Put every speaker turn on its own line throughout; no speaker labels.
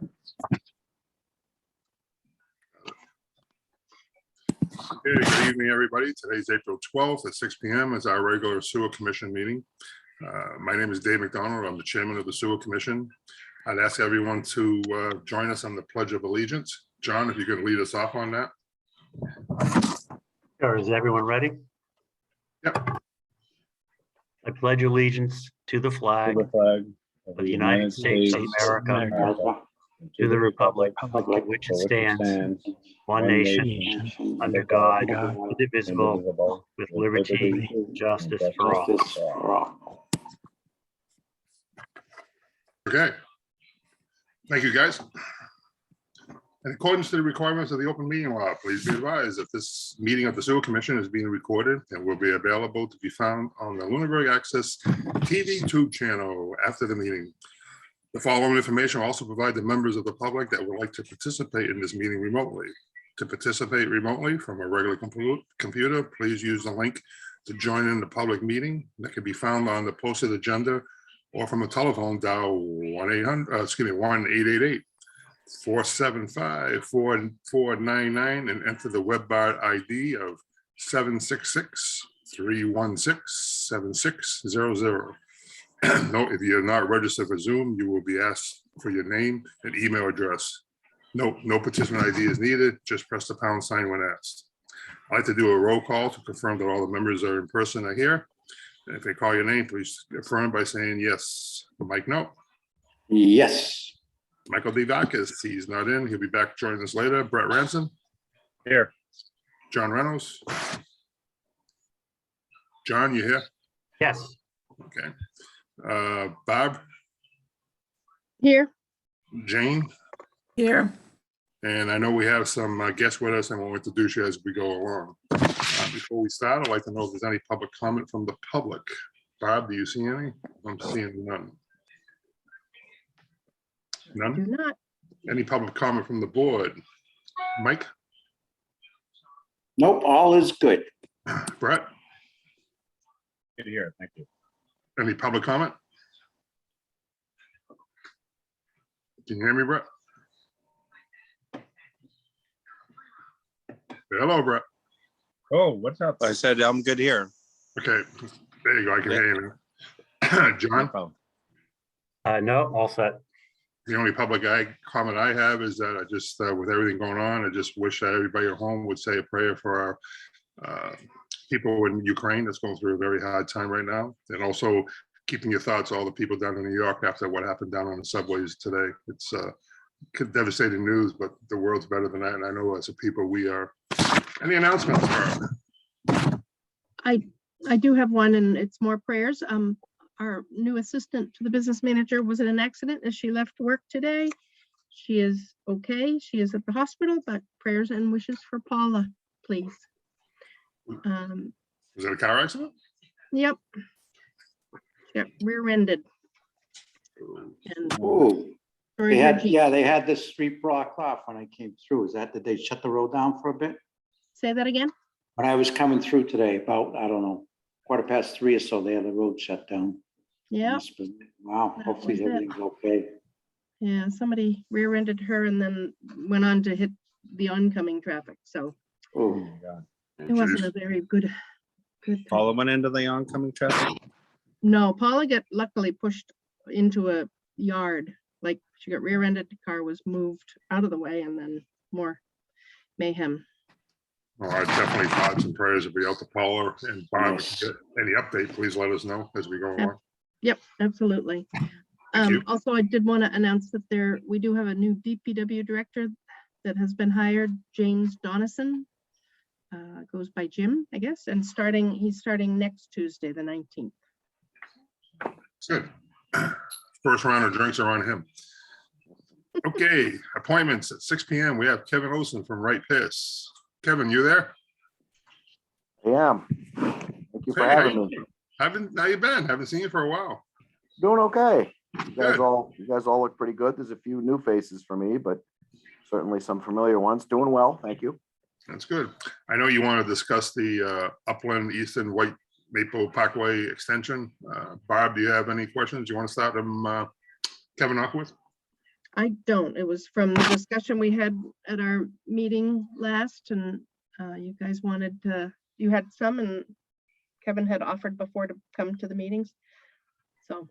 Okay, good evening, everybody. Today's April 12th at 6 p.m. is our regular Sewer Commission meeting. My name is Dave McDonald. I'm the chairman of the Sewer Commission. I'd ask everyone to join us on the Pledge of Allegiance. John, if you could lead us off on that.
Sure. Is everyone ready?
Yep.
I pledge allegiance to the flag
To the flag
of the United States of America, to the republic for which it stands, one nation, under God, indivisible, with liberty and justice for all.
Okay. Thank you, guys. In accordance to the requirements of the open meeting law, please be advised that this meeting of the Sewer Commission is being recorded and will be available to be found on the Lunenburg Access TV Tube channel after the meeting. The following information will also provide the members of the public that would like to participate in this meeting remotely. To participate remotely from a regular computer, please use the link to join in the public meeting that can be found on the posted agenda, or from a telephone, dial 1-800-475-4499 and enter the WebBar ID of 766-316-7600. Note, if you're not registered for Zoom, you will be asked for your name and email address. No participant ID is needed. Just press the pound sign when asked. I'd like to do a roll call to confirm that all the members are in person are here. And if they call your name, please affirm by saying yes. Mike, no.
Yes.
Michael D. Vacus, he's not in. He'll be back joining us later. Brett Ransom.
Here.
John Reynolds. John, you here?
Yes.
Okay. Bob.
Here.
Jane.
Here.
And I know we have some guests with us, and we'll introduce you as we go along. Before we start, I'd like to know if there's any public comment from the public. Bob, do you see any? I'm seeing none. None?
Do not.
Any public comment from the board? Mike?
Nope, all is good.
Brett?
Good to hear. Thank you.
Any public comment? Can you hear me, Brett? Hello, Brett.
Oh, what's up?
I said, I'm good here.
Okay, there you go. I can hear you. John,
No, all set.
the only public comment I have is that I just, with everything going on, I just wish that everybody at home would say a prayer for our people in Ukraine that's going through a very hard time right now. And also keeping your thoughts, all the people down in New York after what happened down on the subways today. It's devastating news, but the world's better than that. And I know as a people, we are. Any announcements?
I do have one, and it's more prayers. Our new assistant to the business manager was in an accident as she left work today. She is okay. She is at the hospital, but prayers and wishes for Paula, please.
Was it a car accident?
Yep. Yep, rear-ended. And
Oh,
very
they had,
good.
yeah, they had this street blocked off when I came through. Is that, did they shut the road down for a bit?
Say that again?
When I was coming through today, about, I don't know, 3:15 or so, they had the road shut down.
Yeah,
Wow,
That
hopefully
was it.
everything's okay.
yeah, somebody rear-ended her and then went on to hit the oncoming traffic, so
Oh,
it wasn't a very good.
Paula went into the oncoming traffic.
No, Paula got luckily pushed into a yard, like she got rear-ended, the car was moved out of the way, and then more mayhem.
Well, I definitely thoughts and prayers will be out to Paula, and Bob, if
Yes.
you get any update, please let us know as we go along.
Yep, absolutely.
you.
Also, I did want to announce that we do have a new DPW director that has been hired, James Donison. Goes by Jim, I guess, and he's starting next Tuesday, the 19th.
Good. First round of drinks are on him. Okay, appointments at 6 p.m. We have Kevin Olson from Wright Piss. Kevin, you there?
I am. Thank you for
Hey,
having me.
How you been? Haven't seen you for a while.
Doing okay. You
Good.
guys all look pretty good. There's a few new faces for me, but certainly some familiar ones. Doing well, thank you.
That's good. I know you want to discuss the Upland Eastern White Maple Parkway extension. Bob, do you have any questions you want to start them, Kevin, off with?
I don't. It was from the discussion we had at our meeting last, and you guys wanted to, you had some, and Kevin had offered before to come to the meetings. So,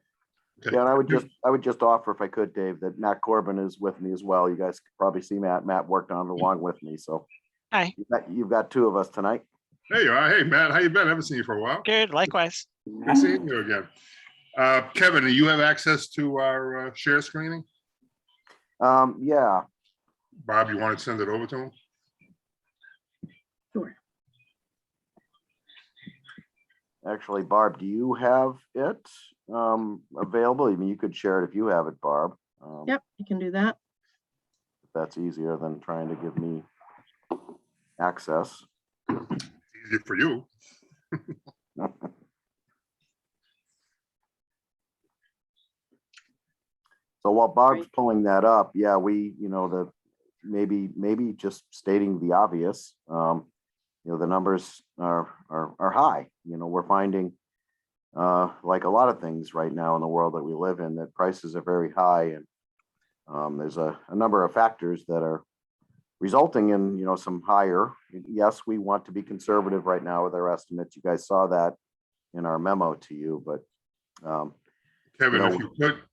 Okay.
Yeah, and I would just offer, if I could, Dave, that Matt Corbin is with me as well. You guys could probably see Matt. Matt worked on it along with me, so.
Hi.
You've got two of us tonight.
There you are. Hey, Matt, how you been? I haven't seen you for a while.
Good, likewise.
Good seeing you again. Kevin, do you have access to our share screening?
Yeah,
Bob, you want to send it over to him?
sure.
actually, Barb, do you have it available? I mean, you could share it if you have it, Barb.
Yep, you can do that.
That's easier than trying to give me access.
Easy for you.
So while Barb's
Great.
pulling that up, yeah, maybe just stating the obvious, the numbers are high. We're finding, like a lot of things right now in the world that we live in, that prices are very high, and there's a number of factors that are resulting in, some higher. Yes, we want to be conservative right now with our estimates. You guys saw that in our memo to you, but
Kevin,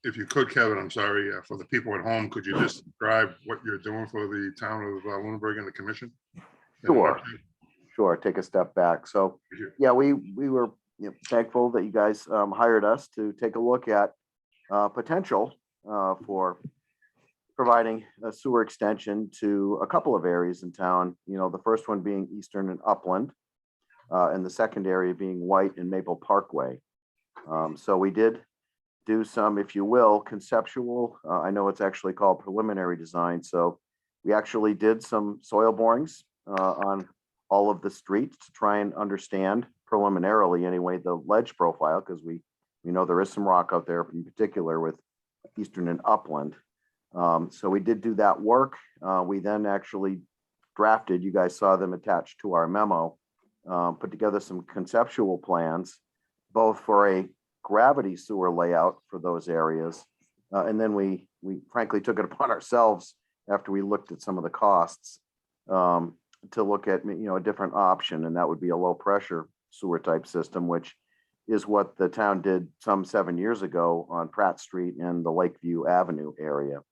if you could, Kevin, I'm sorry, for the people at home, could you just describe what you're doing for the town of Lunenburg and the commission?
Sure. Take a step back. So, yeah, we were thankful that you guys hired us to take a look at potential for providing a sewer extension to a couple of areas in town. The first one being Eastern and Upland, and the second area being White and Maple Parkway. So we did do some, if you will, conceptual, I know it's actually called preliminary design. So we actually did some soil borings on all of the streets to try and understand preliminarily anyway, the ledge profile, because we know there is some rock out there, in particular with Eastern and Upland. So we did do that work. We then actually drafted, you guys saw them attached to our memo, put together some conceptual plans, both for a gravity sewer layout for those areas. And then we frankly took it upon ourselves, after we looked at some of the costs, to look at, a different option, and that would be a low pressure sewer type system, which is what the town did some 7 years ago on Pratt Street and the Lakeview Avenue area.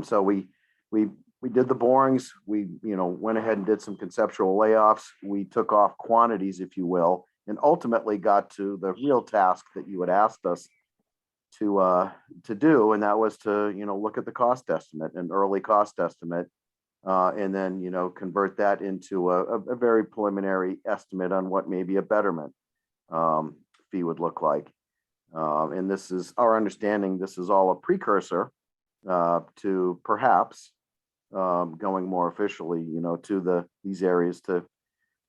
So we did the borings. We went ahead and did some conceptual layoffs. We took off quantities, if you will, and ultimately got to the real task that you had asked us to do, and that was to look at the cost estimate, an early cost estimate, and then convert that into a very preliminary estimate on what maybe a betterment fee would look like. And this is our understanding. This is all a precursor to perhaps going more officially, to these areas to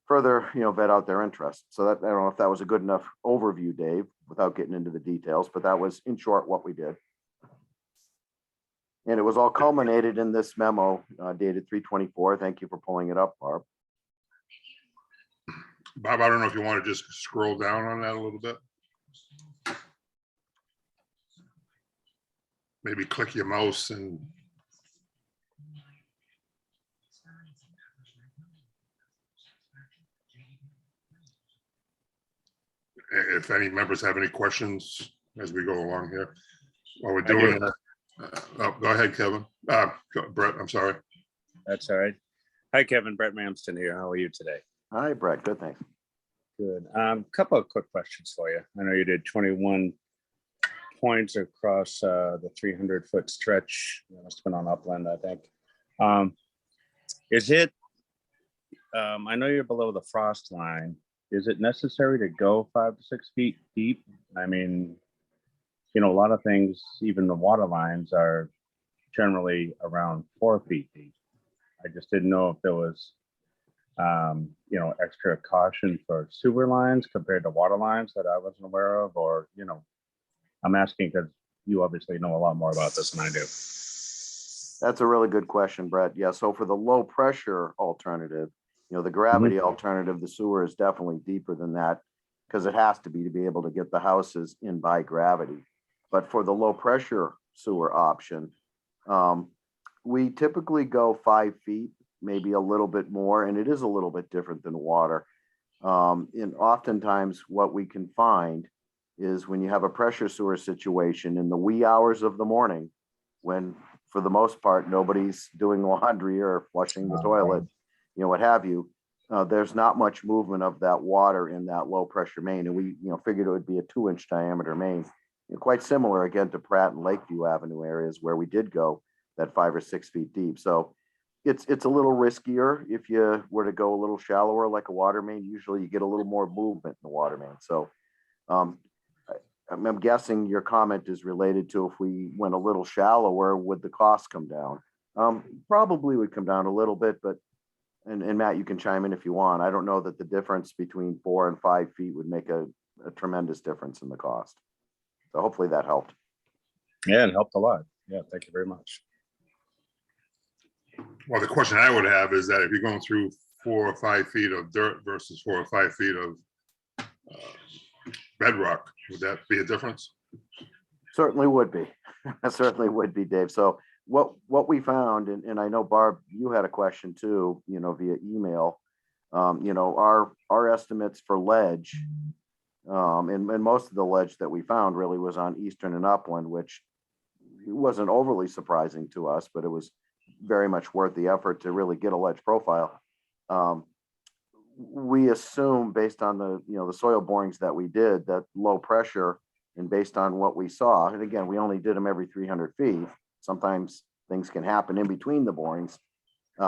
further, vet out their interest. So that, I don't know if that was a good enough overview, Dave, without getting into the details, but that was in short what we did. And it was all culminated in this memo dated 3/24. Thank you for pulling it up, Barb.
Bob, I don't know if you want to just scroll down on that a little bit. Maybe click your mouse and if any members have any questions as we go along here while we're doing it. Go ahead, Kevin. Brett, I'm sorry.
That's all right. Hi, Kevin. Brett Mamston here. How are you today?
Hi, Brett. Good, thanks.
Good. Couple of quick questions for you. I know you did 21 points across the 300-foot stretch. It must have been on Upland, I think. Is it, I know you're below the frost line. Is it necessary to go 5 to 6 feet deep? I mean, a lot of things, even the water lines are generally around 4 feet deep. I just didn't know if there was, extra caution for sewer lines compared to water lines that I wasn't aware of, or, I'm asking because you obviously know a lot more about this than I do.
That's a really good question, Brett. Yeah, so for the low pressure alternative, the gravity alternative, the sewer is definitely deeper than that, because it has to be able to get the houses in by gravity. But for the low pressure sewer option, We typically go 5 feet, maybe a little bit more, and it is a little bit different than water. And oftentimes what we can find is when you have a pressure sewer situation in the wee hours of the morning, when for the most part, nobody's doing laundry or flushing the toilet, what have you, there's not much movement of that water in that low pressure main. And we, figured it would be a 2-inch diameter main. Quite similar again to Pratt and Lakeview Avenue areas where we did go that 5 or 6 feet deep. So it's a little riskier if you were to go a little shallower like a water main. Usually you get a little more movement in the water main. So I'm guessing your comment is related to if we went a little shallower, would the cost come down? Probably would come down a little bit, but and Matt, you can chime in if you want. I don't know that the difference between 4 and 5 feet would make a tremendous difference in the cost. So hopefully that helped.
Yeah, it helped a lot. Yeah, thank you very much.
Well, the question I would have is that if you're going through 4 or 5 feet of dirt versus 4 or 5 feet of bedrock, would that be a difference?
Certainly would be. Certainly would be, Dave. So what we found, and I know Barb, you had a question too, via email. Our estimates for ledge, and most of the ledge that we found really was on Eastern and Upland, which wasn't overly surprising to us, but it was very much worth the effort to really get a ledge profile. We assume based on the soil borings that we did, that low pressure, and based on what we saw, and again, we only did them every 300 feet. Sometimes things can happen in between the borings.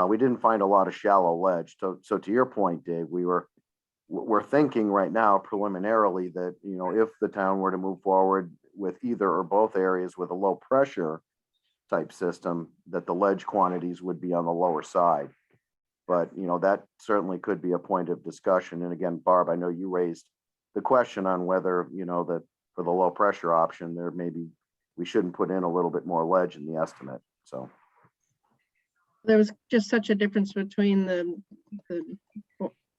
We didn't find a lot of shallow ledge. So to your point, Dave, we're thinking right now preliminarily that, if the town were to move forward with either or both areas with a low pressure type system, that the ledge quantities would be on the lower side. But, that certainly could be a point of discussion. And again, Barb, I know you raised the question on whether, that for the low pressure option, there maybe we shouldn't put in a little bit more ledge in the estimate. So
There was just such a difference between the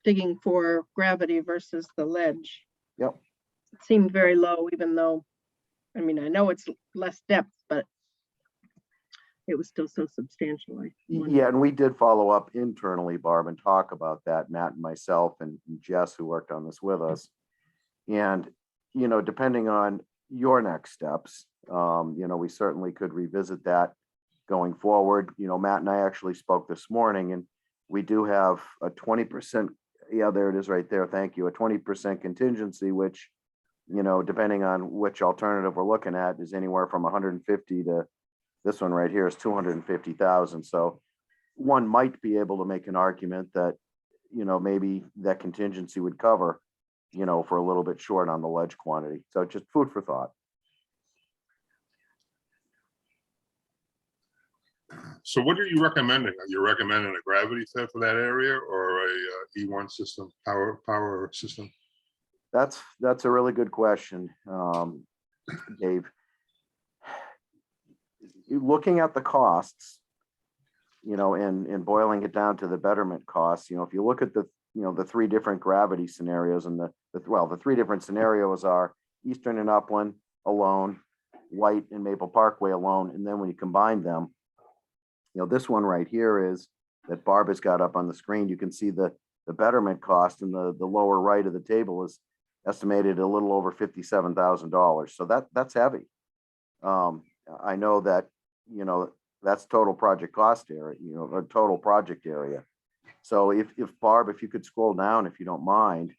digging for gravity versus the ledge.
Yep.
It seemed very low, even though, I know it's less depth, but it was still so substantial.
Yeah, and we did follow up internally, Barb, and talk about that, Matt and myself and Jess, who worked on this with us. And, depending on your next steps, we certainly could revisit that going forward. Matt and I actually spoke this morning, and we do have a 20%. Yeah, there it is right there. Thank you. A 20% contingency, which, depending on which alternative we're looking at, is anywhere from 150 to this one right here is 250,000. So one might be able to make an argument that, maybe that contingency would cover, for a little bit short on the ledge quantity. So just food for thought.
So what are you recommending? Are you recommending a gravity set for that area or a E1 system, power system?
That's a really good question, Dave. Looking at the costs, and boiling it down to the betterment costs, if you look at the 3 different gravity scenarios, and the 3 different scenarios are Eastern and Upland alone, White and Maple Parkway alone, and then when you combine them, this one right here is that Barb has got up on the screen. You can see the betterment cost in the lower right of the table is estimated a little over $57,000. So that's heavy. I know that, that's total project cost area, or total project area. So if Barb, if you could scroll down, if you don't mind,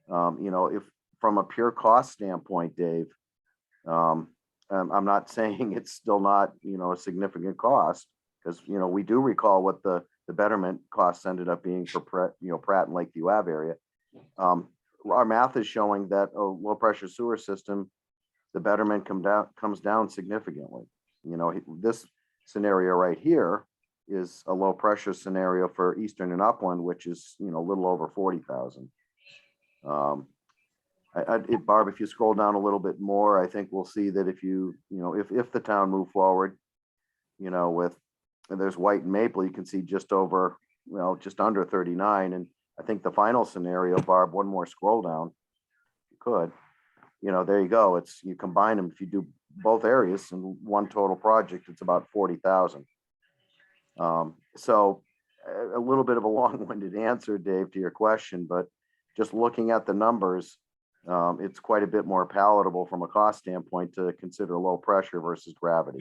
if from a pure cost standpoint, Dave, I'm not saying it's still not, a significant cost, because, we do recall what the betterment costs ended up being for Pratt and Lakeview Ave area. Our math is showing that a low pressure sewer system, the betterment comes down significantly. This scenario right here is a low pressure scenario for Eastern and Upland, which is, a little over 40,000. Barb, if you scroll down a little bit more, I think we'll see that if if the town move forward, with, and there's White and Maple, you can see just over, just under 39. And I think the final scenario, Barb, one more scroll down, you could, there you go. You combine them. If you do both areas in one total project, it's about 40,000. So a little bit of a long-winded answer, Dave, to your question, but just looking at the numbers, it's quite a bit more palatable from a cost standpoint to consider low pressure versus gravity.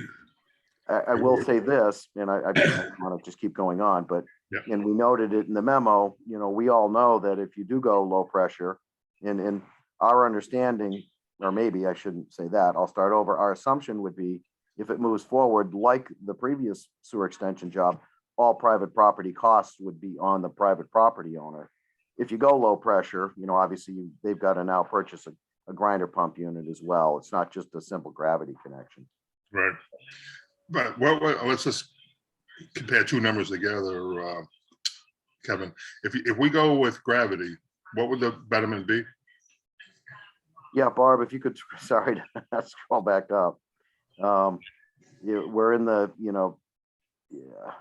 I will say this, and I want to just keep going on, but,
Yeah.
and we noted it in the memo, you know, we all know that if you do go low pressure, and our understanding, or maybe I shouldn't say that, I'll start over. Our assumption would be if it moves forward, like the previous sewer extension job, all private property costs would be on the private property owner. If you go low pressure, you know, obviously they've got to now purchase a grinder pump unit as well. It's not just a simple gravity connection.
Right. But let's just compare two numbers together, Kevin. If we go with gravity, what would the betterment be?
Yeah, Barb, if you could, sorry, scroll back up. We're in the, you know, yeah.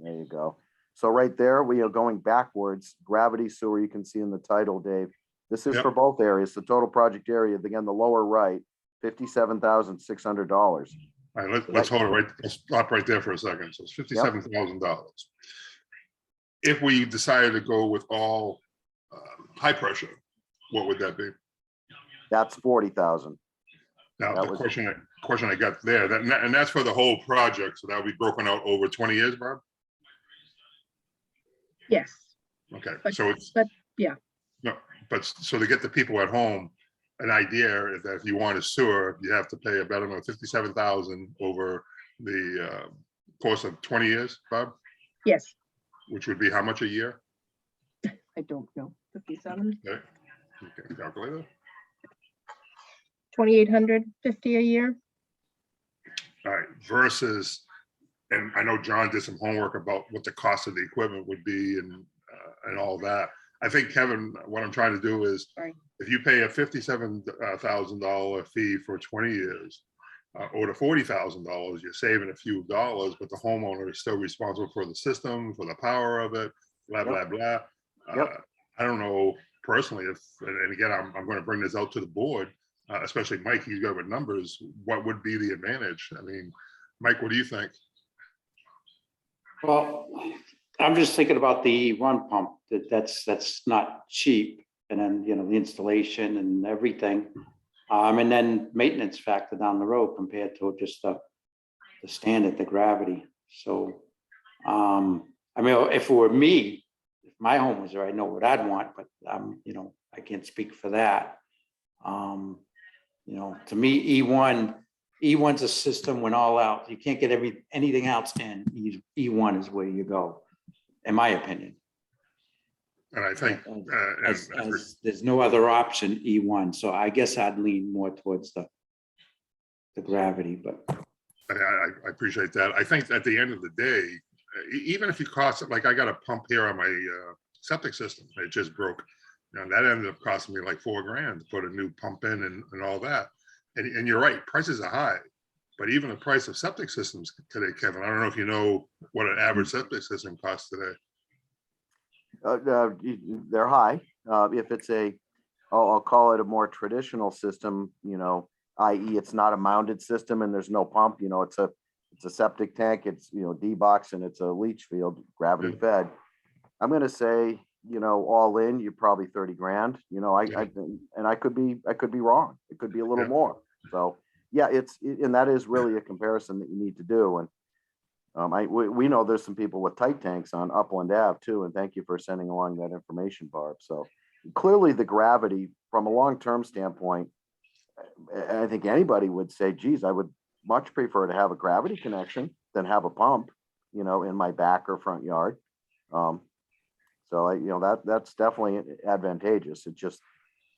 There you go. So right there, we are going backwards. Gravity sewer, you can see in the title, Dave. This is
Yep.
for both areas. The total project area, again, the lower right, $57,600.
All right, let's hold it right. Let's stop right there for a second. So it's $57,000. If we decided to go with all high pressure, what would that be?
That's 40,000.
Now,
That
the
was-
question I got there, and that's for the whole project. So that would be broken out over 20 years, Barb?
Yes,
Okay,
But-
so it's.
but, yeah.
No, but so to get the people at home an idea is that if you want a sewer, you have to pay a betterment of 57,000 over the course of 20 years, Bob,
yes,
which would be how much a year?
I don't know, 57,
Okay, okay, calculator.
2,850 a year.
All right, versus, and I know John did some homework about what the cost of the equipment would be and all that. I think, Kevin, what I'm trying to do is,
Sorry.
if you pay a $57,000 fee for 20 years, or to $40,000, you're saving a few dollars, but the homeowner is still responsible for the system, for the power of it, blah, blah, blah.
Yep.
I don't know personally if, and again, I'm going to bring this out to the board, especially Mike, he's got with numbers, what would be the advantage? I mean, Mike, what do you think?
Well, I'm just thinking about the run pump, that's not cheap. And then, you know, the installation and everything. And then maintenance factor down the road compared to just the standard, the gravity. So, I mean, if it were me, if my home was there, I know what I'd want, but you know, I can't speak for that. You know, to me, E1's a system when all out. You can't get anything else in. E1 is where you go, in my opinion.
And I think,
As there's no other option, E1. So I guess I'd lean more towards the gravity, but.
I appreciate that. I think at the end of the day, even if you cost it, like I got a pump here on my septic system, it just broke. You know, that ended up costing me like $4,000 to put a new pump in and all that. And you're right, prices are high, but even the price of septic systems today, Kevin, I don't know if you know what an average septic system costs today.
They're high. If it's I'll call it a more traditional system, you know, i.e. it's not a mounted system and there's no pump, you know, it's a septic tank, it's, you know, D-box and it's a leach field, gravity fed. I'm going to say, you know, all in, you're probably 30 grand, you know, and I could be wrong. It could be a little more. So yeah, and that is really a comparison that you need to do. And we know there's some people with tight tanks on Upland Ave too. And thank you for sending along that information, Barb. So clearly the gravity from a long-term standpoint, I think anybody would say, geez, I would much prefer to have a gravity connection than have a pump, you know, in my back or front yard. So you know, that's definitely advantageous. It's just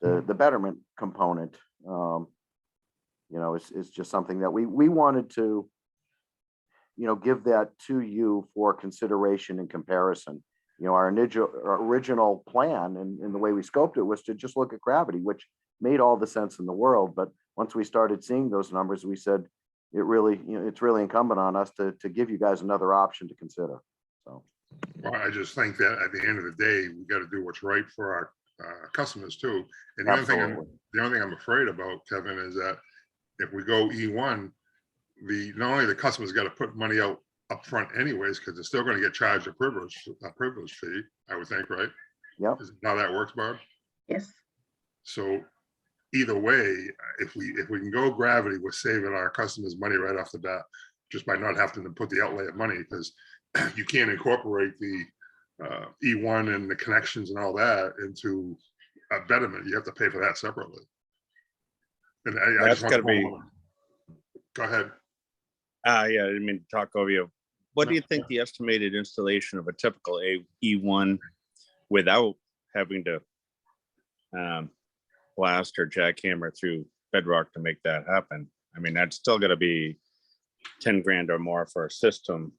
the betterment component, you know, is just something that we wanted to, you know, give that to you for consideration and comparison. You know, our original plan and the way we scoped it was to just look at gravity, which made all the sense in the world. But once we started seeing those numbers, we said it really, you know, it's really incumbent on us to give you guys another option to consider. So.
Well, I just think that at the end of the day, we got to do what's right for customers too. And
Absolutely.
the only thing I'm afraid about, Kevin, is that if we go E1, not only the customer's got to put money out up front anyways, because they're still going to get charged a privilege fee, I would think, right?
Yep.
Is how that works, Barb?
Yes.
So either way, if we can go gravity, we're saving our customers money right off the bat, just by not having to put the outlay of money, because you can't incorporate the E1 and the connections and all that into a betterment. You have to pay for that separately. And I
That's
just
gotta
want
be,
go ahead.
yeah, I didn't mean to talk over you. What do you think the estimated installation of a typical E1 without having to blast or jackhammer through bedrock to make that happen? I mean, that's still gonna be 10 grand or more for a system.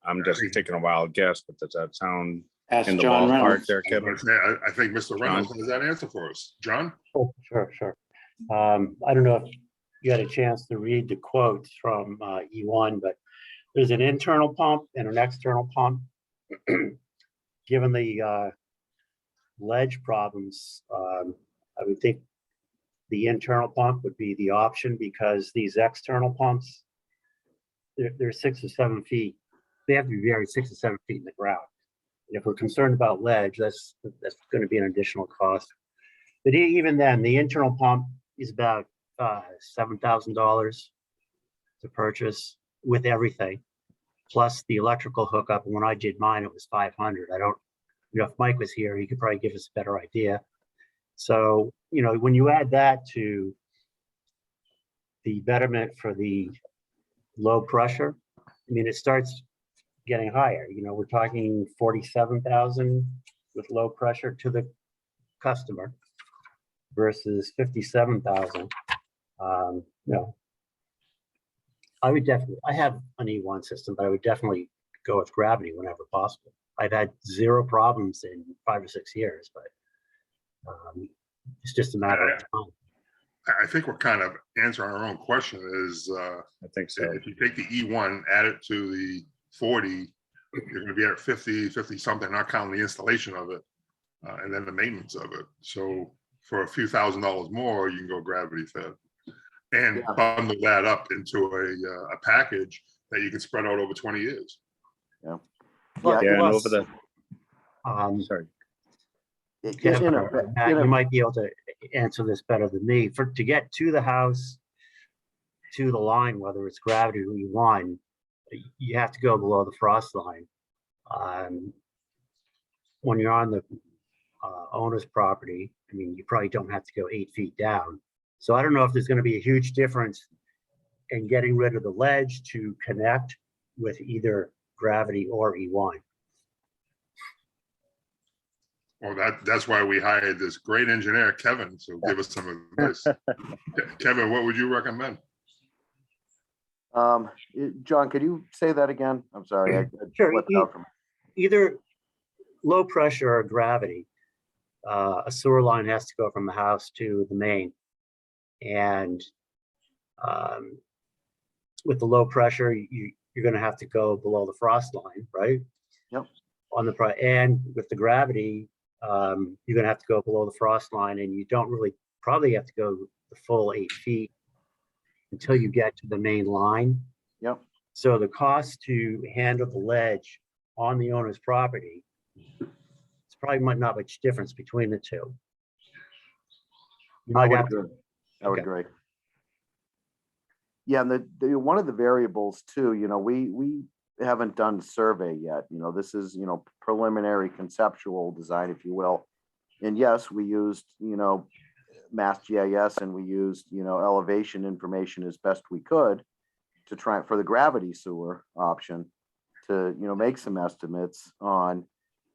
I'm just taking a wild guess, but does that sound
Ask
in the
John
ballpark
Reynolds.
there, Kevin?
I think Mr. Reynolds has that answer for us. John?
Oh, sure. I don't know if you had a chance to read the quotes from E1, but there's an internal pump and an external pump. Given the ledge problems, I would think the internal pump would be the option, because these external pumps, they're 6 or 7 feet. They have to be buried 6 or 7 feet in the ground. And if we're concerned about ledge, that's going to be an additional cost. But even then, the internal pump is about $7,000 to purchase with everything, plus the electrical hookup. And when I did mine, it was 500. I don't, if Mike was here, he could probably give us a better idea. So, when you add that to the betterment for the low pressure, I mean, it starts getting higher. We're talking 47,000 with low pressure to the customer versus 57,000. I would definitely, I have an E1 system, but I would definitely go with gravity whenever possible. I've had 0 problems in 5 or 6 years, but it's just a matter of time.
I think we're kind of answering our own question is,
I think so.
if you take the E1, add it to the 40, you're going to be at 50 something, not counting the installation of it, and then the maintenance of it. So for a few $1,000s more, you can go gravity fed and bundle that up into a package that you can spread out over 20 years.
Yeah.
And over the, sorry.
Kevin, Matt, you might be able to answer this better than me. To get to the house, to the line, whether it's gravity or E1, you have to go below the frost line. When you're on the owner's property, I mean, you probably don't have to go 8 feet down. So I don't know if there's going to be a huge difference in getting rid of the ledge to connect with either gravity or E1.
Well, that's why we hired this great engineer, Kevin, to give us some advice. Kevin, what would you recommend?
John, could you say that again? I'm sorry.
Sure. Either low pressure or gravity. A sewer line has to go from the house to the main. And with the low pressure, you're going to have to go below the frost line, right?
Yep.
And with the gravity, you're going to have to go below the frost line, and you don't really probably have to go the full 8 feet until you get to the main line.
Yep.
So the cost to handle the ledge on the owner's property, it's probably not much difference between the two.
I would agree. Yeah, and the one of the variables too, we haven't done survey yet. This is, preliminary conceptual design, if you will. And yes, we used, Mass GIS, and we used, elevation information as best we could to try for the gravity sewer option to, make some estimates on,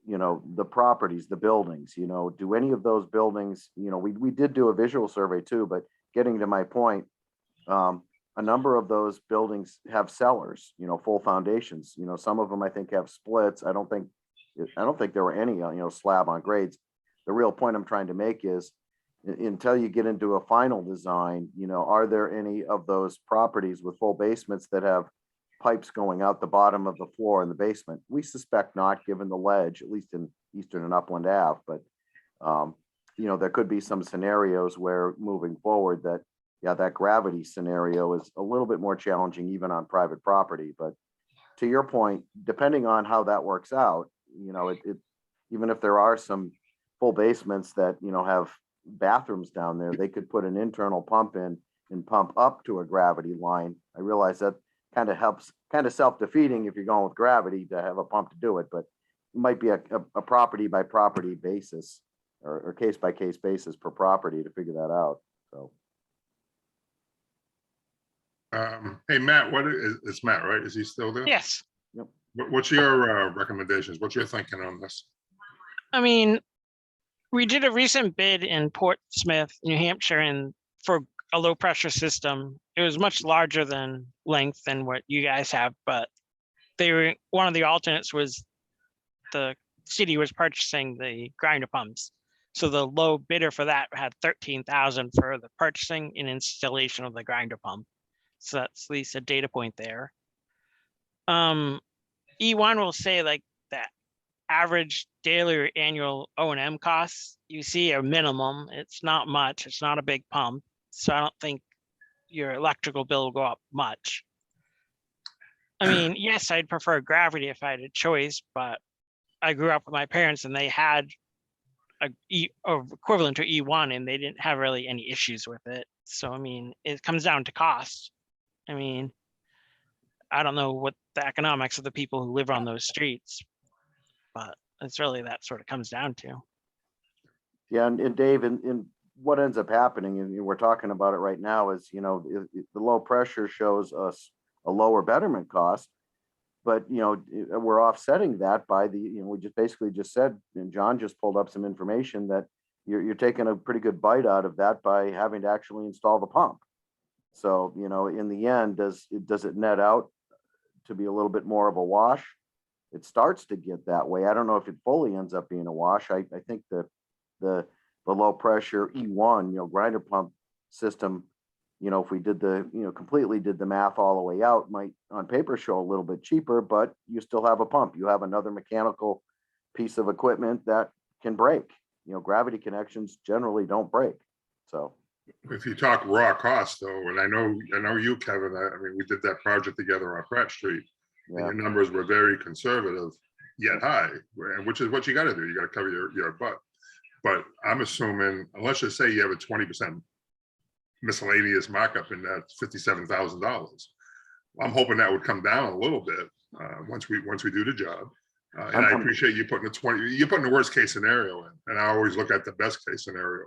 the properties, the buildings, do any of those buildings, we did do a visual survey too, but getting to my point, a number of those buildings have cellars, full foundations. Some of them I think have splits. I don't think there were any, slab on grades. The real point I'm trying to make is until you get into a final design, are there any of those properties with full basements that have pipes going out the bottom of the floor in the basement? We suspect not, given the ledge, at least in Eastern and Upland Ave. But there could be some scenarios where moving forward that, yeah, that gravity scenario is a little bit more challenging even on private property. But to your point, depending on how that works out, even if there are some full basements that, have bathrooms down there, they could put an internal pump in and pump up to a gravity line. I realize that kind of self-defeating if you're going with gravity to have a pump to do it, but it might be a property by property basis or case by case basis per property to figure that out. So.
Hey, Matt, it's Matt, right? Is he still there?
Yes.
What's your recommendations? What's your thinking on this?
I mean, we did a recent bid in Portsmouth, New Hampshire, and for a low pressure system. It was much larger than length than what you guys have, but one of the alternates was the city was purchasing the grinder pumps. So the low bidder for that had $13,000 for the purchasing and installation of the grinder pump. So that's at least a data point there. E1 will say like that average daily or annual O&M costs you see are minimum. It's not much. It's not a big pump. So I don't think your electrical bill will go up much. I mean, yes, I'd prefer gravity if I had a choice, but I grew up with my parents and they had a equivalent to E1 and they didn't have really any issues with it. So, I mean, it comes down to cost. I mean, I don't know what the economics of the people who live on those streets, but it's really that sort of comes down to.
Yeah, and Dave, and what ends up happening, and we're talking about it right now, is the low pressure shows us a lower betterment cost, but we're offsetting that by the we just basically just said, and John just pulled up some information that you're taking a pretty good bite out of that by having to actually install the pump. So in the end, does it net out to be a little bit more of a wash? It starts to get that way. I don't know if it fully ends up being a wash. I think the low pressure E1 grinder pump system, if we did completely did the math all the way out, might on paper show a little bit cheaper, but you still have a pump. You have another mechanical piece of equipment that can break. Gravity connections generally don't break. So
if you talk raw cost though, and I know you, Kevin, I mean, we did that project together on Pratt Street.
yeah.
And your numbers were very conservative yet high, and which is what you got to do. You got to cover your butt. But I'm assuming, unless you say you have a 20% miscellaneous markup in that $57,000, I'm hoping that would come down a little bit once we do the job. And I appreciate you putting you're putting the worst case scenario in, and I always look at the best case scenario.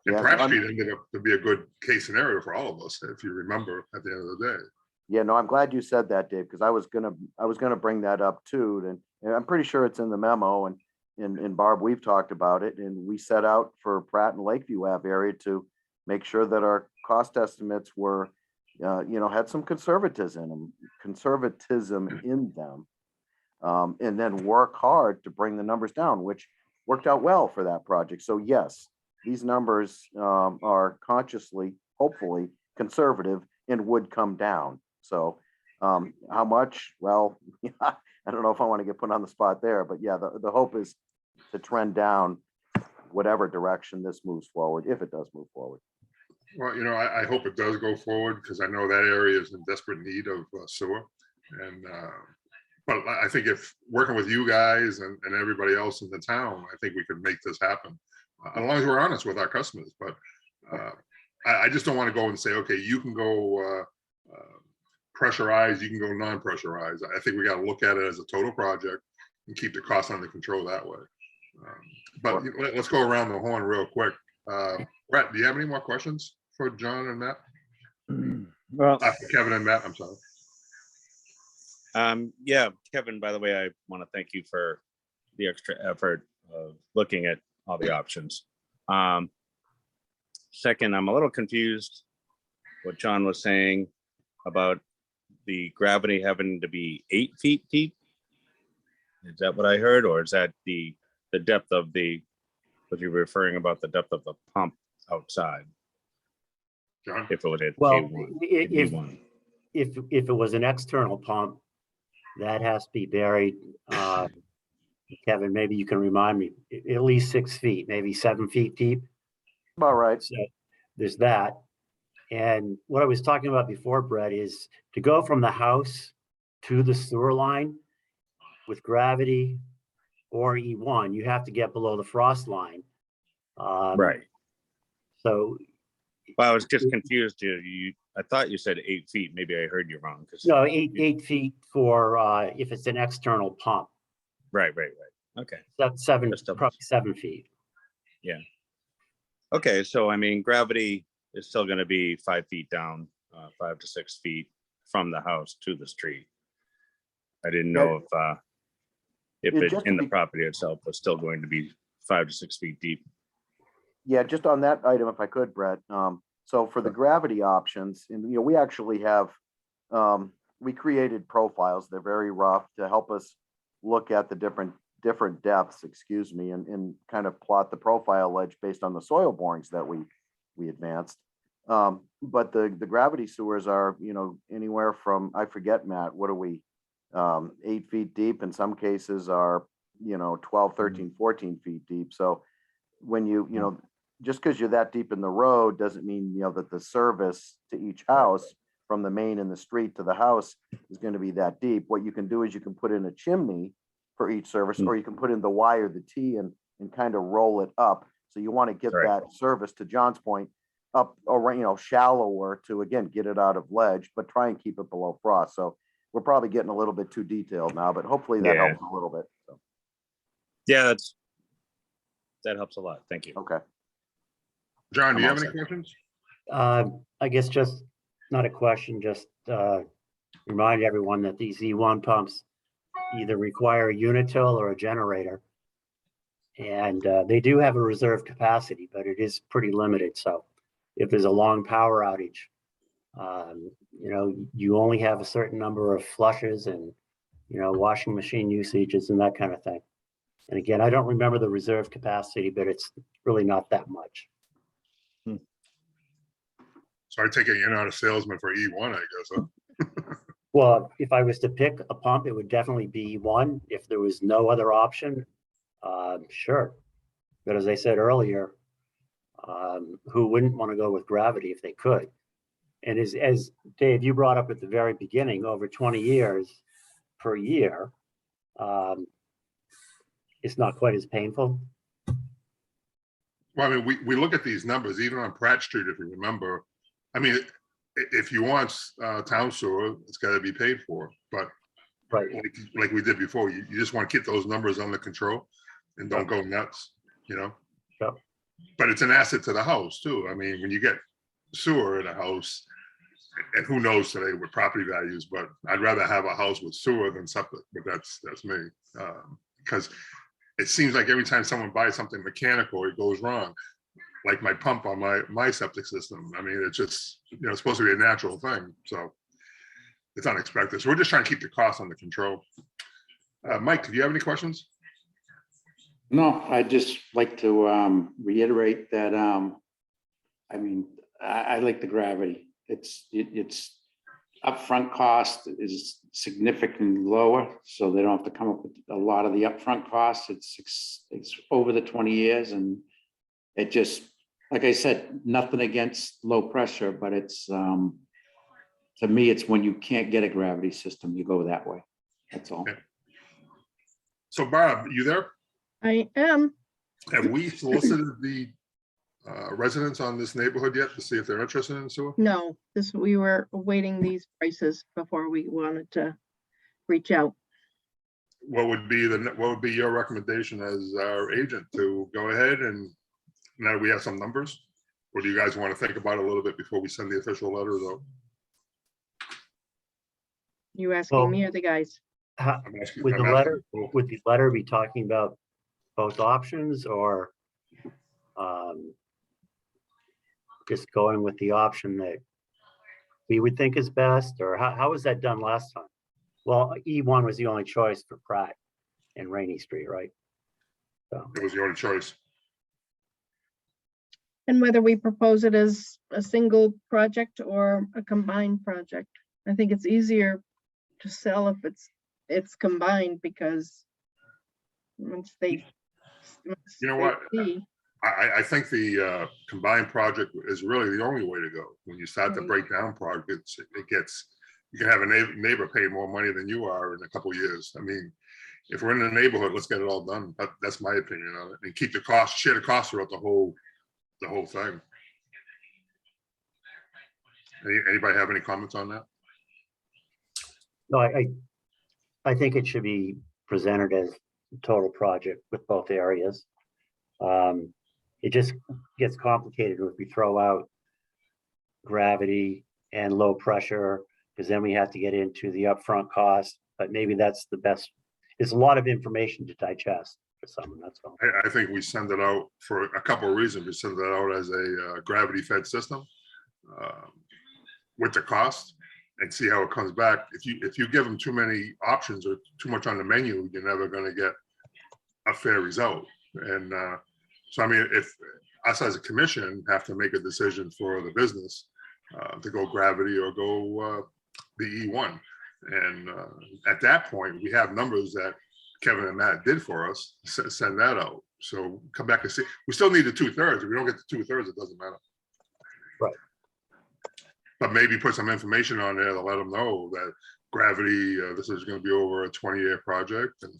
And
Yeah,
Pratt Street ended up to be a good case scenario for all of us, if you remember at the end of the day.
Yeah, no, I'm glad you said that, Dave, because I was gonna bring that up too. And I'm pretty sure it's in the memo, and Barb, we've talked about it, and we set out for Pratt and Lakeview Ave area to make sure that our cost estimates were, had some conservatism in them, and then work hard to bring the numbers down, which worked out well for that project. So yes, these numbers are consciously, hopefully, conservative and would come down. So how much? Well, I don't know if I want to get put on the spot there, but yeah, the hope is to trend down whatever direction this moves forward, if it does move forward.
Well, I hope it does go forward, because I know that area is in desperate need of sewer. And but I think if working with you guys and everybody else in the town, I think we could make this happen, as long as we're honest with our customers. But I just don't want to go and say, okay, you can go pressurized, you can go non-pressurized. I think we got to look at it as a total project and keep the costs under control that way. But let's go around the horn real quick. Brett, do you have any more questions for John and Matt?
Well,
Kevin and Matt, I'm sorry.
Yeah, Kevin, by the way, I want to thank you for the extra effort of looking at all the options. Second, I'm a little confused what John was saying about the gravity having to be 8 feet deep. Is that what I heard, or is that the depth of what you're referring about, the depth of the pump outside?
John?
If it was at
Well,
A1.
if it was an external pump, that has to be buried Kevin, maybe you can remind me, at least 6 feet, maybe 7 feet deep.
About right.
So there's that. And what I was talking about before, Brett, is to go from the house to the sewer line with gravity or E1, you have to get below the frost line.
Right.
So,
Well, I was just confused. I thought you said 8 feet. Maybe I heard you wrong.
no, 8 feet for if it's an external pump.
Right. Okay.
That's seven,
Just double-
probably 7 feet.
Okay. So, I mean, gravity is still going to be 5 feet down, 5 to 6 feet from the house to the street. I didn't know if
Yeah,
it
just to
in the
be-
property itself was still going to be 5 to 6 feet deep.
Yeah, just on that item, if I could, Brett. So for the gravity options, and we actually have, we created profiles. They're very rough to help us look at the different depths, excuse me, and kind of plot the profile ledge based on the soil borings that we advanced. But the gravity sewers are, anywhere from, I forget, Matt, what are we? 8 feet deep, in some cases are, 12, 13, 14 feet deep. So when just because you're that deep in the road doesn't mean, that the service to each house from the main in the street to the house is going to be that deep. What you can do is you can put in a chimney for each service, or you can put in the Y or the T and kind of roll it up. So you want to get
Right.
that service, to John's point, up or, shallower to, again, get it out of ledge, but try and keep it below frost. So we're probably getting a little bit too detailed now, but hopefully that
Yeah.
helps a little bit. So,
Yeah, that helps a lot. Thank you.
okay.
John, do you
I'm
have
all
any
set.
questions?
I guess just not a question, just remind everyone that these E1 pumps either require a unitil or a generator. And they do have a reserve capacity, but it is pretty limited. So if there's a long power outage, you only have a certain number of flushes and, washing machine usages and that kind of thing. And again, I don't remember the reserve capacity, but it's really not that much.
So I take it you're not a salesman for E1, I guess, huh?
Well, if I was to pick a pump, it would definitely be one. If there was no other option, sure. But as I said earlier, who wouldn't want to go with gravity if they could? And as Dave, you brought up at the very beginning, over 20 years per year, it's not quite as painful.
Well, I mean, we look at these numbers, even on Pratt Street, if you remember. I mean, if you want town sewer, it's got to be paid for. But
Right.
like we did before, you just want to keep those numbers under control and don't go nuts,
Yep.
But it's an asset to the house too. I mean, when you get sewer in a house, and who knows today with property values, but I'd rather have a house with sewer than septic. But that's me, because it seems like every time someone buys something mechanical, it goes wrong. Like my pump on my septic system. I mean, it's just, it's supposed to be a natural thing. So it's unexpected. So we're just trying to keep the costs under control. Mike, do you have any questions?
No, I'd just like to reiterate that, I like the gravity. It's upfront cost is significantly lower, so they don't have to come up with a lot of the upfront costs. It's over the 20 years, and it just, like I said, nothing against low pressure, but it's, to me, it's when you can't get a gravity system, you go that way. That's all.
Okay. So Bob, you there?
I am.
Have we solicited the residents on this neighborhood yet to see if they're interested in sewer?
No, we were awaiting these prices before we wanted to reach out.
What would be your recommendation as our agent to go ahead and now we have some numbers? Or do you guys want to think about it a little bit before we send the official letter though?
You asking me or the guys?
I'm asking-
Would
I'm
the
asking both.
would the letter be talking about both options, or just going with the option that we would think is best, or how was that done last time? Well, E1 was the only choice for Pratt and Rainy Street, right? So
It was the only choice.
And whether we propose it as a single project or a combined project. I think it's easier to sell if it's combined, because once they.
You know what? I think the combined project is really the only way to go. When you start to
Right.
break down projects, you can have a neighbor pay more money than you are in a couple of years. I mean, if we're in the neighborhood, let's get it all done. That's my opinion on it. And keep the cost, share the cost throughout the whole thing. Anybody have any comments on that?
No, I think it should be presented as a total project with both areas. It just gets complicated if we throw out gravity and low pressure, because then we have to get into the upfront cost, but maybe that's the best. It's a lot of information to digest for someone, that's all.
I think we send it out for a couple of reasons. We send it out as a gravity fed system with the cost and see how it comes back. If you give them too many options or too much on the menu, you're never going to get a fair result. And so, I mean, if us as a commission have to make a decision for the business to go gravity or go the E1. And at that point, we have numbers that Kevin and Matt did for us, send that out. So come back and see, we still need the 2/3. If we don't get the 2/3, it doesn't matter.
Right.
But maybe put some information on there to let them know that gravity, this is going to be over a 20-year project, and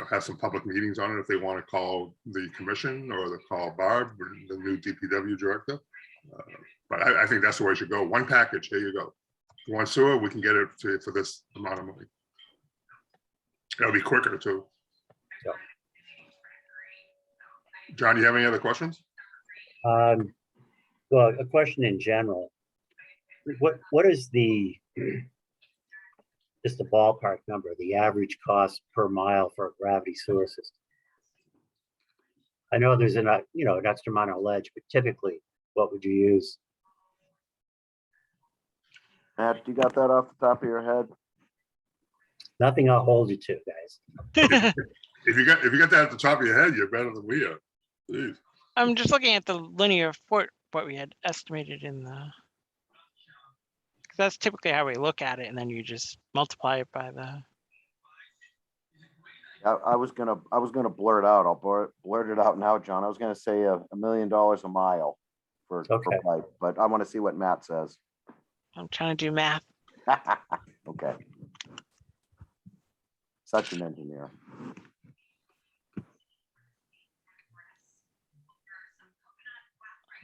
have some public meetings on it if they want to call the commission or to call Barb, the new DPW director. But I think that's the way it should go. One package, here you go. If you want sewer, we can get it to you for this amount of money. It'll be quicker too.
Yeah.
John, do you have any other questions?
Well, a question in general. What is just the ballpark number, the average cost per mile for a gravity sewer system? I know there's an extra amount of ledge, but typically, what would you use?
Matt, you got that off the top of your head?
Nothing I'll hold you to, guys.
If you got that at the top of your head, you're better than we are. Jeez.
I'm just looking at the linear foot, what we had estimated in the. That's typically how we look at it, and then you just multiply it by the.
I was gonna blurt out. I'll blurt it out now, John. I was gonna say $1 million a mile for pipe, but I want to see what Matt says.
I'm trying to do math.
Okay. Such an engineer.
I'm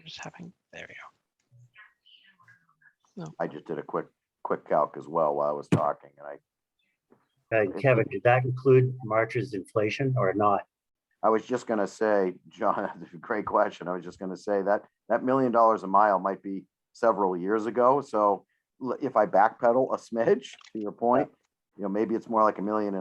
just having, there we go.
I just did a quick calc as well while I was talking, and
Kevin, did that include March's inflation or not?
I was just gonna say, John, great question. I was just gonna say that $1 million a mile might be several years ago. So if I backpedal a smidge, to your point, maybe it's more like $1.5 million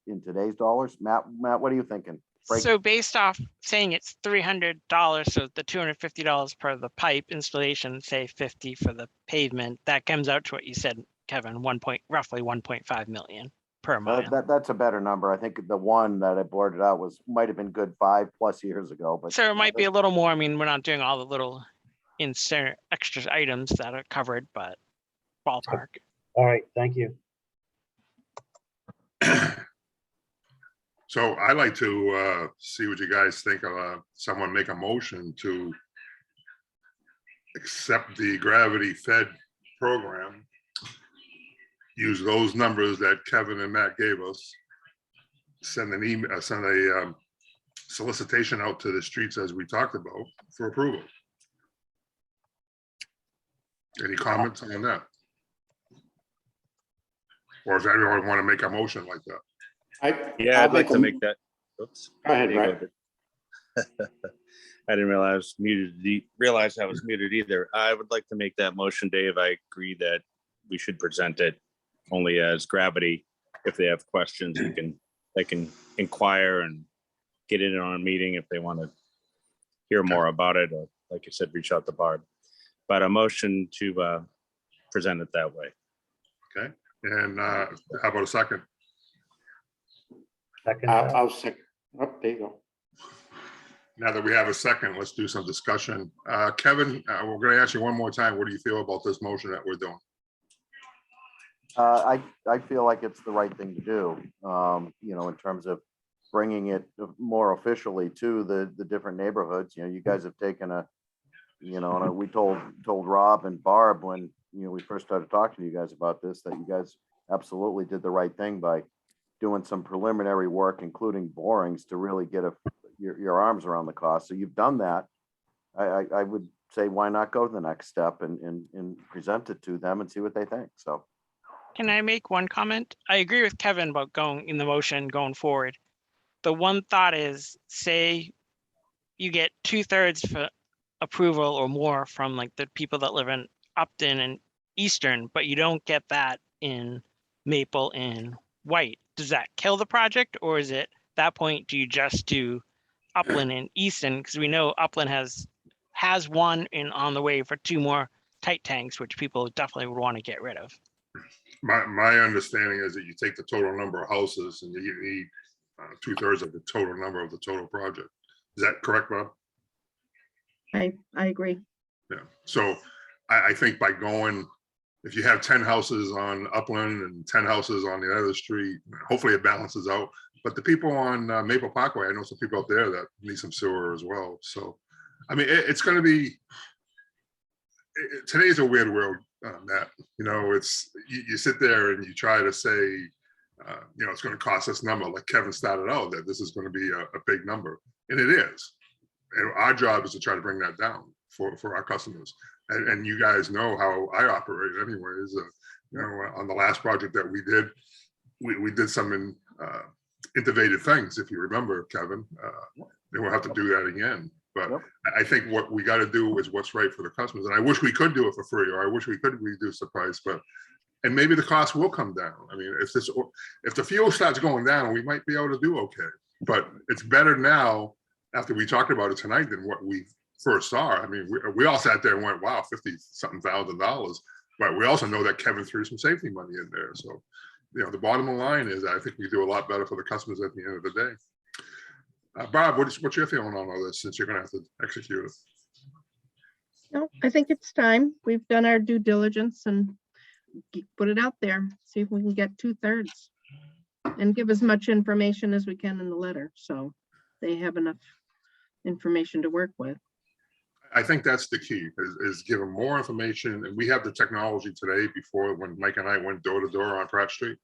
in today's dollars. Matt, what are you thinking?
So based off saying it's $300, so the $250 per the pipe installation, say 50 for the pavement, that comes out to what you said, Kevin, roughly 1.5 million per mile.
That's a better number. I think the one that I blurted out might have been good 5+ years ago, but
So it might be a little more. I mean, we're not doing all the little insert extra items that are covered, but ballpark.
All right, thank you.
So I'd like to see what you guys think of someone make a motion to accept the gravity fed program. Use those numbers that Kevin and Matt gave us. Send an email, send a solicitation out to the streets as we talked about for approval. Any comments on that? Or does anyone want to make a motion like that?
I'd like to make that. Oops.
Go ahead, Brett.
I didn't realize I was muted either. I would like to make that motion, Dave. I agree that we should present it only as gravity. If they have questions, they can inquire and get in on a meeting if they want to hear more about it, or like you said, reach out to Barb. But a motion to present it that way.
Okay, and how about a second?
I'll second. Oh, there you go.
Now that we have a second, let's do some discussion. Kevin, we're going to ask you one more time. What do you feel about this motion that we're doing?
I feel like it's the right thing to do, in terms of bringing it more officially to the different neighborhoods. You know, you guys have taken and we told Rob and Barb when, we first started talking to you guys about this, that you guys absolutely did the right thing by doing some preliminary work, including borings, to really get your arms around the cost. So you've done that. I would say, why not go to the next step and present it to them and see what they think? So.
Can I make one comment? I agree with Kevin about going in the motion going forward. The one thought is, say you get 2/3 for approval or more from like the people that live in Upton and Eastern, but you don't get that in Maple and White. Does that kill the project, or is it that point, do you just do Upland and Easton? Because we know Upland has one and on the way for 2 more tight tanks, which people definitely would want to get rid of.
My understanding is that you take the total number of houses and you need 2/3 of the total number of the total project. Is that correct, Bob?
I agree.
Yeah. So I think by going, if you have 10 houses on Upland and 10 houses on the other street, hopefully it balances out. But the people on Maple Parkway, I know some people out there that need some sewer as well. So, I mean, it's going to be, today's a weird world, Matt. It's, you sit there and you try to say, it's going to cost this number, like Kevin started out, that this is going to be a big number. And it is. And our job is to try to bring that down for our customers. And you guys know how I operate anyways. On the last project that we did, we did some innovative things, if you remember, Kevin. And we'll have to do that again. But
Yep.
I think what we got to do is what's right for the customers. And I wish we could do it for free, or I wish we could reduce the price, and maybe the cost will come down. I mean, if the fuel starts going down, we might be able to do okay. But it's better now, after we talked about it tonight, than what we first saw. I mean, we all sat there and went, wow, $50-something thousand. But we also know that Kevin threw some safety money in there. So, the bottom line is, I think we do a lot better for the customers at the end of the day. Bob, what's your feeling on all this, since you're going to have to execute it?
No, I think it's time. We've done our due diligence and put it out there. See if we can get 2/3 and give as much information as we can in the letter, so they have enough information to work with.
I think that's the key, is give them more information. And we have the technology today. Before, when Mike and I went door to door on Pratt Street,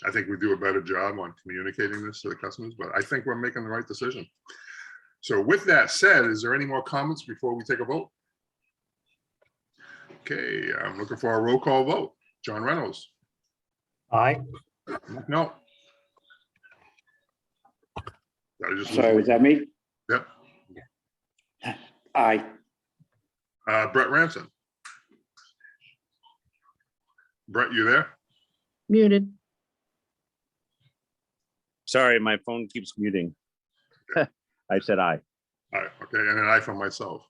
I think we do a better job on communicating this to the customers, but I think we're making the right decision. So with that said, is there any more comments before we take a vote? Okay, I'm looking for a roll call vote. John Reynolds.
Aye.
No.
Sorry, was that me?
Yep.
Aye.
Brett Ransom. Brett, you there?
Muted.
Sorry, my phone keeps muting. I said aye.
All right, okay, and an aye from myself.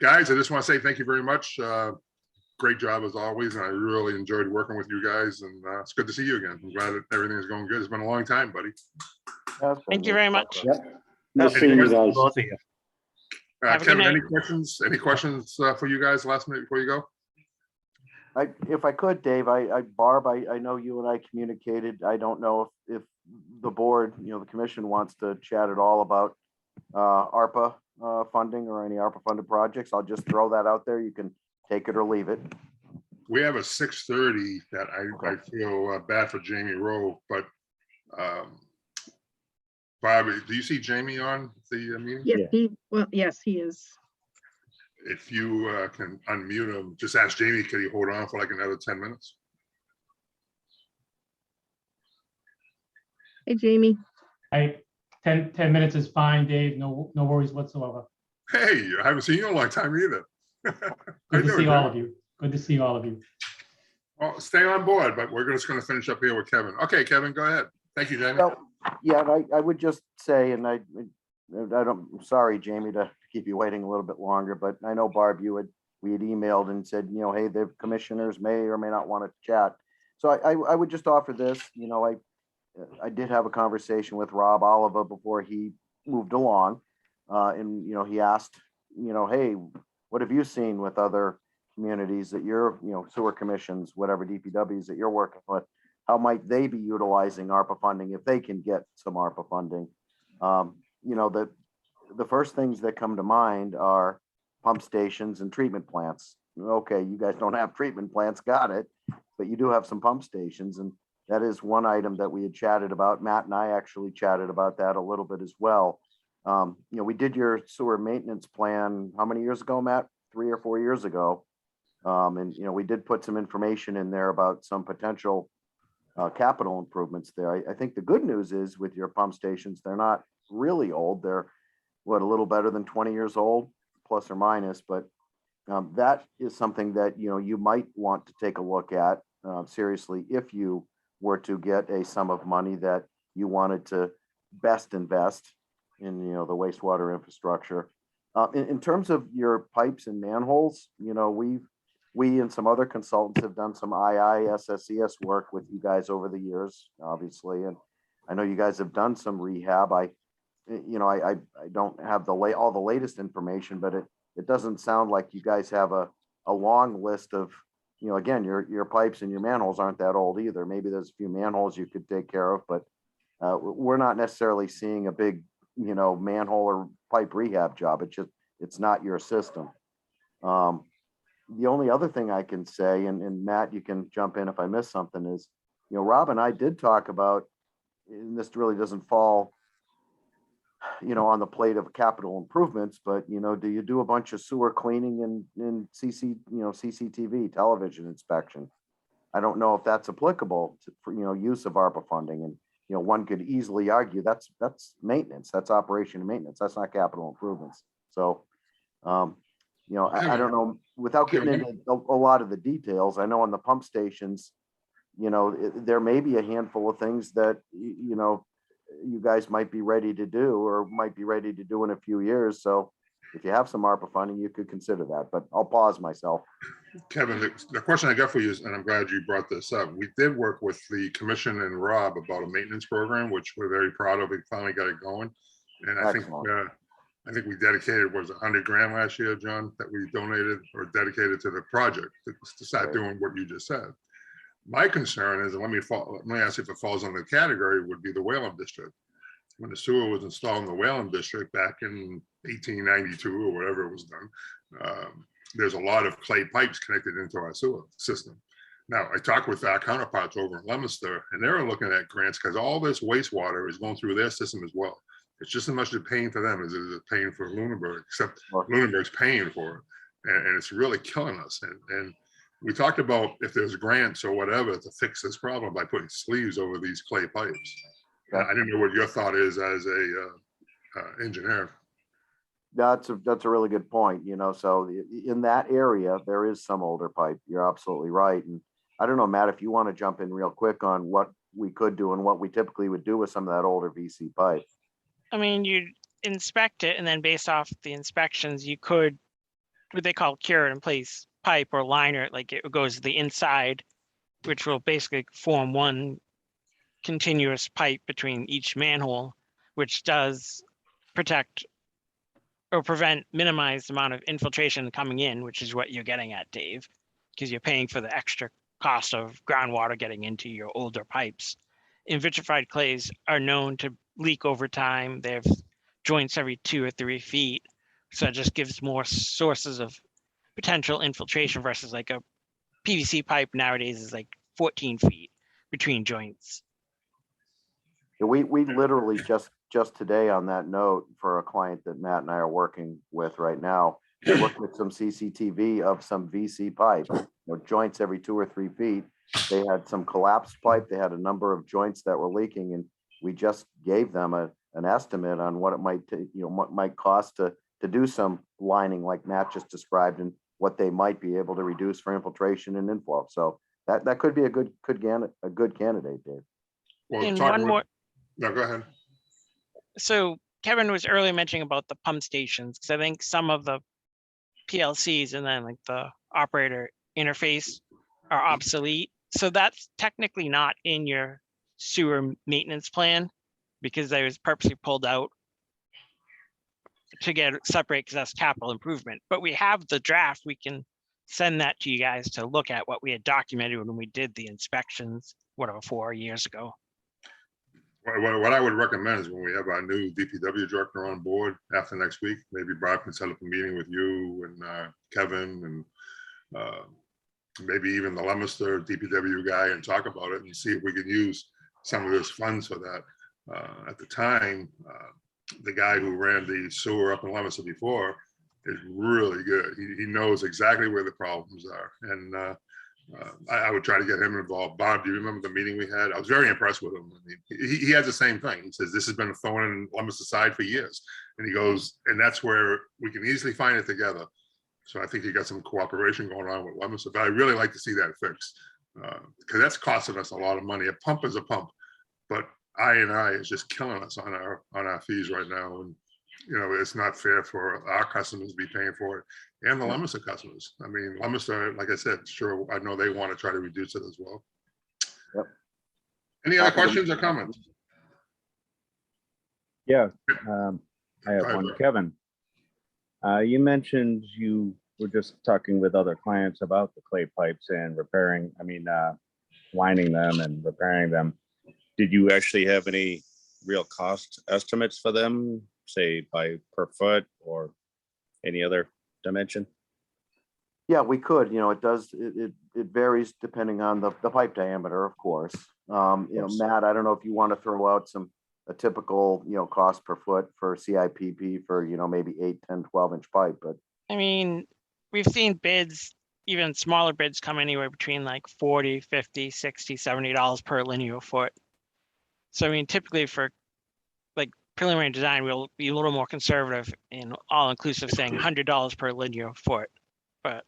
Guys, I just want to say thank you very much. Great job as always, and I really enjoyed working with you guys, and it's good to see you again. I'm glad that everything is going good. It's been a long time, buddy.
Thank you very much.
Yep. Nice seeing you guys.
Both of you.
Have a good
Kevin,
night.
any questions? Any questions for you guys last minute before you go?
If I could, Dave, Barb, I know you and I communicated. I don't know if the board, the commission wants to chat at all about ARPA funding or any ARPA funded projects. I'll just throw that out there. You can take it or leave it.
We have a 6:30 that I feel bad for Jamie Rowe, but Bob, do you see Jamie on the meeting?
Yes, yes, he is.
If you can unmute him, just ask Jamie, could he hold on for like another 10 minutes?
Hey, Jamie.
10 minutes is fine, Dave. No worries whatsoever.
Hey, I haven't seen you in a long time either.
Good to see all of you. Good to see all of you.
Well, stay on board, but we're just going to finish up here with Kevin. Okay, Kevin, go ahead. Thank you, Jamie.
So, yeah, and I would just say, and I'm sorry, Jamie, to keep you waiting a little bit longer, but I know, Barb, we had emailed and said, hey, the commissioners may or may not want to chat. So I would just offer this, I did have a conversation with Rob Oliver before he moved along. And, he asked, hey, what have you seen with other communities that you're, sewer commissions, whatever DPWs that you're working with? how might they be utilizing ARPA funding if they can get some ARPA funding? You know, the first things that come to mind are pump stations and treatment plants. Okay, you guys don't have treatment plants, got it, but you do have some pump stations, and that is one item that we had chatted about. Matt and I actually chatted about that a little bit as well. You know, we did your sewer maintenance plan, how many years ago, Matt? 3 or 4 years ago. And, you know, we did put some information in there about some potential capital improvements there. I think the good news is with your pump stations, they're not really old. They're what, a little better than 20 years old, plus or minus, but that is something that, you know, you might want to take a look at seriously if you were to get a sum of money that you wanted to best invest in, you know, the wastewater infrastructure. In terms of your pipes and manholes, you know, we and some other consultants have done some SSES work with you guys over the years, obviously, and I know you guys have done some rehab. I don't have all the latest information, but it doesn't sound like you guys have a long list of, you know, again, your pipes and your manholes aren't that old either. Maybe there's a few manholes you could take care of, but we're not necessarily seeing a big, you know, manhole or pipe rehab job. It's not your system. The only other thing I can say, and Matt, you can jump in if I miss something, is, you know, Rob and I did talk about, and this really doesn't fall, you know, on the plate of capital improvements, but, you know, do you do a bunch of sewer cleaning and CCTV television inspection? I don't know if that's applicable for, you know, use of ARPA funding. And, you know, one could easily argue that's maintenance, that's operation and maintenance. That's not capital improvements. So, you know, I don't know, without getting into a lot of the details, I know on the pump stations, you know, there may be a handful of things that, you know, you guys might be ready to do or might be ready to do in a few years. So if you have some ARPA funding, you could consider that, but I'll pause myself.
Kevin, the question I got for you is, and I'm glad you brought this up, we did work with the commission and Rob about a maintenance program, which we're very proud of. We finally got it going. And I think we dedicated, was $100,000 last year, John, that we donated or dedicated to the project to start doing what you just said. My concern is, and let me ask if it falls under the category, would be the Whalen District. When the sewer was installed in the Whalen District back in 1892 or whatever it was done, there's a lot of clay pipes connected into our sewer system. Now, I talked with our counterparts over in Leominster, and they were looking at grants because all this wastewater is going through their system as well. It's just as much a pain for them as it is a pain for Lunenburg, except Lunenburg's paying for it, and it's really killing us. And we talked about if there's grants or whatever to fix this problem by putting sleeves over these clay pipes. I didn't know what your thought is as a engineer.
That's a really good point. You know, so in that area, there is some older pipe. You're absolutely right. And I don't know, Matt, if you want to jump in real quick on what we could do and what we typically would do with some of that older VC pipe.
I mean, you inspect it, and then based off the inspections, you could, what they call cure it in place pipe or liner, like it goes to the inside, which will basically form one continuous pipe between each manhole, which does protect or minimize the amount of infiltration coming in, which is what you're getting at, Dave, because you're paying for the extra cost of groundwater getting into your older pipes. And vitrified clays are known to leak over time. They have joints every 2 or 3 feet. So it just gives more sources of potential infiltration versus like a PVC pipe nowadays is like 14 feet between joints.
We literally just today on that note for a client that Matt and I are working with right now, we looked at some CCTV of some VC pipe, you know, joints every 2 or 3 feet. They had some collapsed pipe. They had a number of joints that were leaking, and we just gave them an estimate on what it might take, you know, what might cost to do some lining like Matt just described, and what they might be able to reduce for infiltration and inflow. So that could be a good candidate, Dave.
Well,
and one more.
No, go ahead.
So Kevin was earlier mentioning about the pump stations, because I think some of the PLCs and then like the operator interface are obsolete. So that's technically not in your sewer maintenance plan, because they was purposely pulled out to get separate, because that's capital improvement. But we have the draft we can send that to you guys to look at what we had documented when we did the inspections, whatever, 4 years ago.
What I would recommend is when we have our new DPW director on board after next week, maybe Bob can set up a meeting with you and Kevin and maybe even the Leominster DPW guy and talk about it and see if we can use some of his funds for that. At the time, the guy who ran the sewer up in Leominster before is really good. He knows exactly where the problems are. And I would try to get him involved. Bob, do you remember the meeting we had? I was very impressed with him. I mean, he has the same thing. He says, this has been a thorn in Leominster's side for yeyears. And he goes, and that's where we can easily find it together. So I think you got some cooperation going on with Leominster, but I really like to see that fixed because that's costing us a lot of money. A pump is a pump, but I&I is just killing us on our fees right now. And, you know, it's not fair for our customers to be paying for it and the Leominster customers. I mean, Leominster, like I said, sure, I know they want to try to reduce it as well.
Yep.
Any other questions or comments?
Yeah, I have one. Kevin, you mentioned you were just talking with other clients about the clay pipes and repairing, lining them and repairing them. Did you actually have any real cost estimates for them, say by per foot or any other dimension?
Yeah, we could, you know, it varies depending on the pipe diameter, of course. You know, Matt, I don't know if you want to throw out a typical, you know, cost per foot for CIPP for, you know, maybe 8, 10, 12-inch pipe, but
I mean, we've seen bids, even smaller bids come anywhere between like 40, 50, 60, $70 per linear foot. So I mean, typically for like preliminary design, we'll be a little more conservative and all inclusive saying $100 per linear foot. But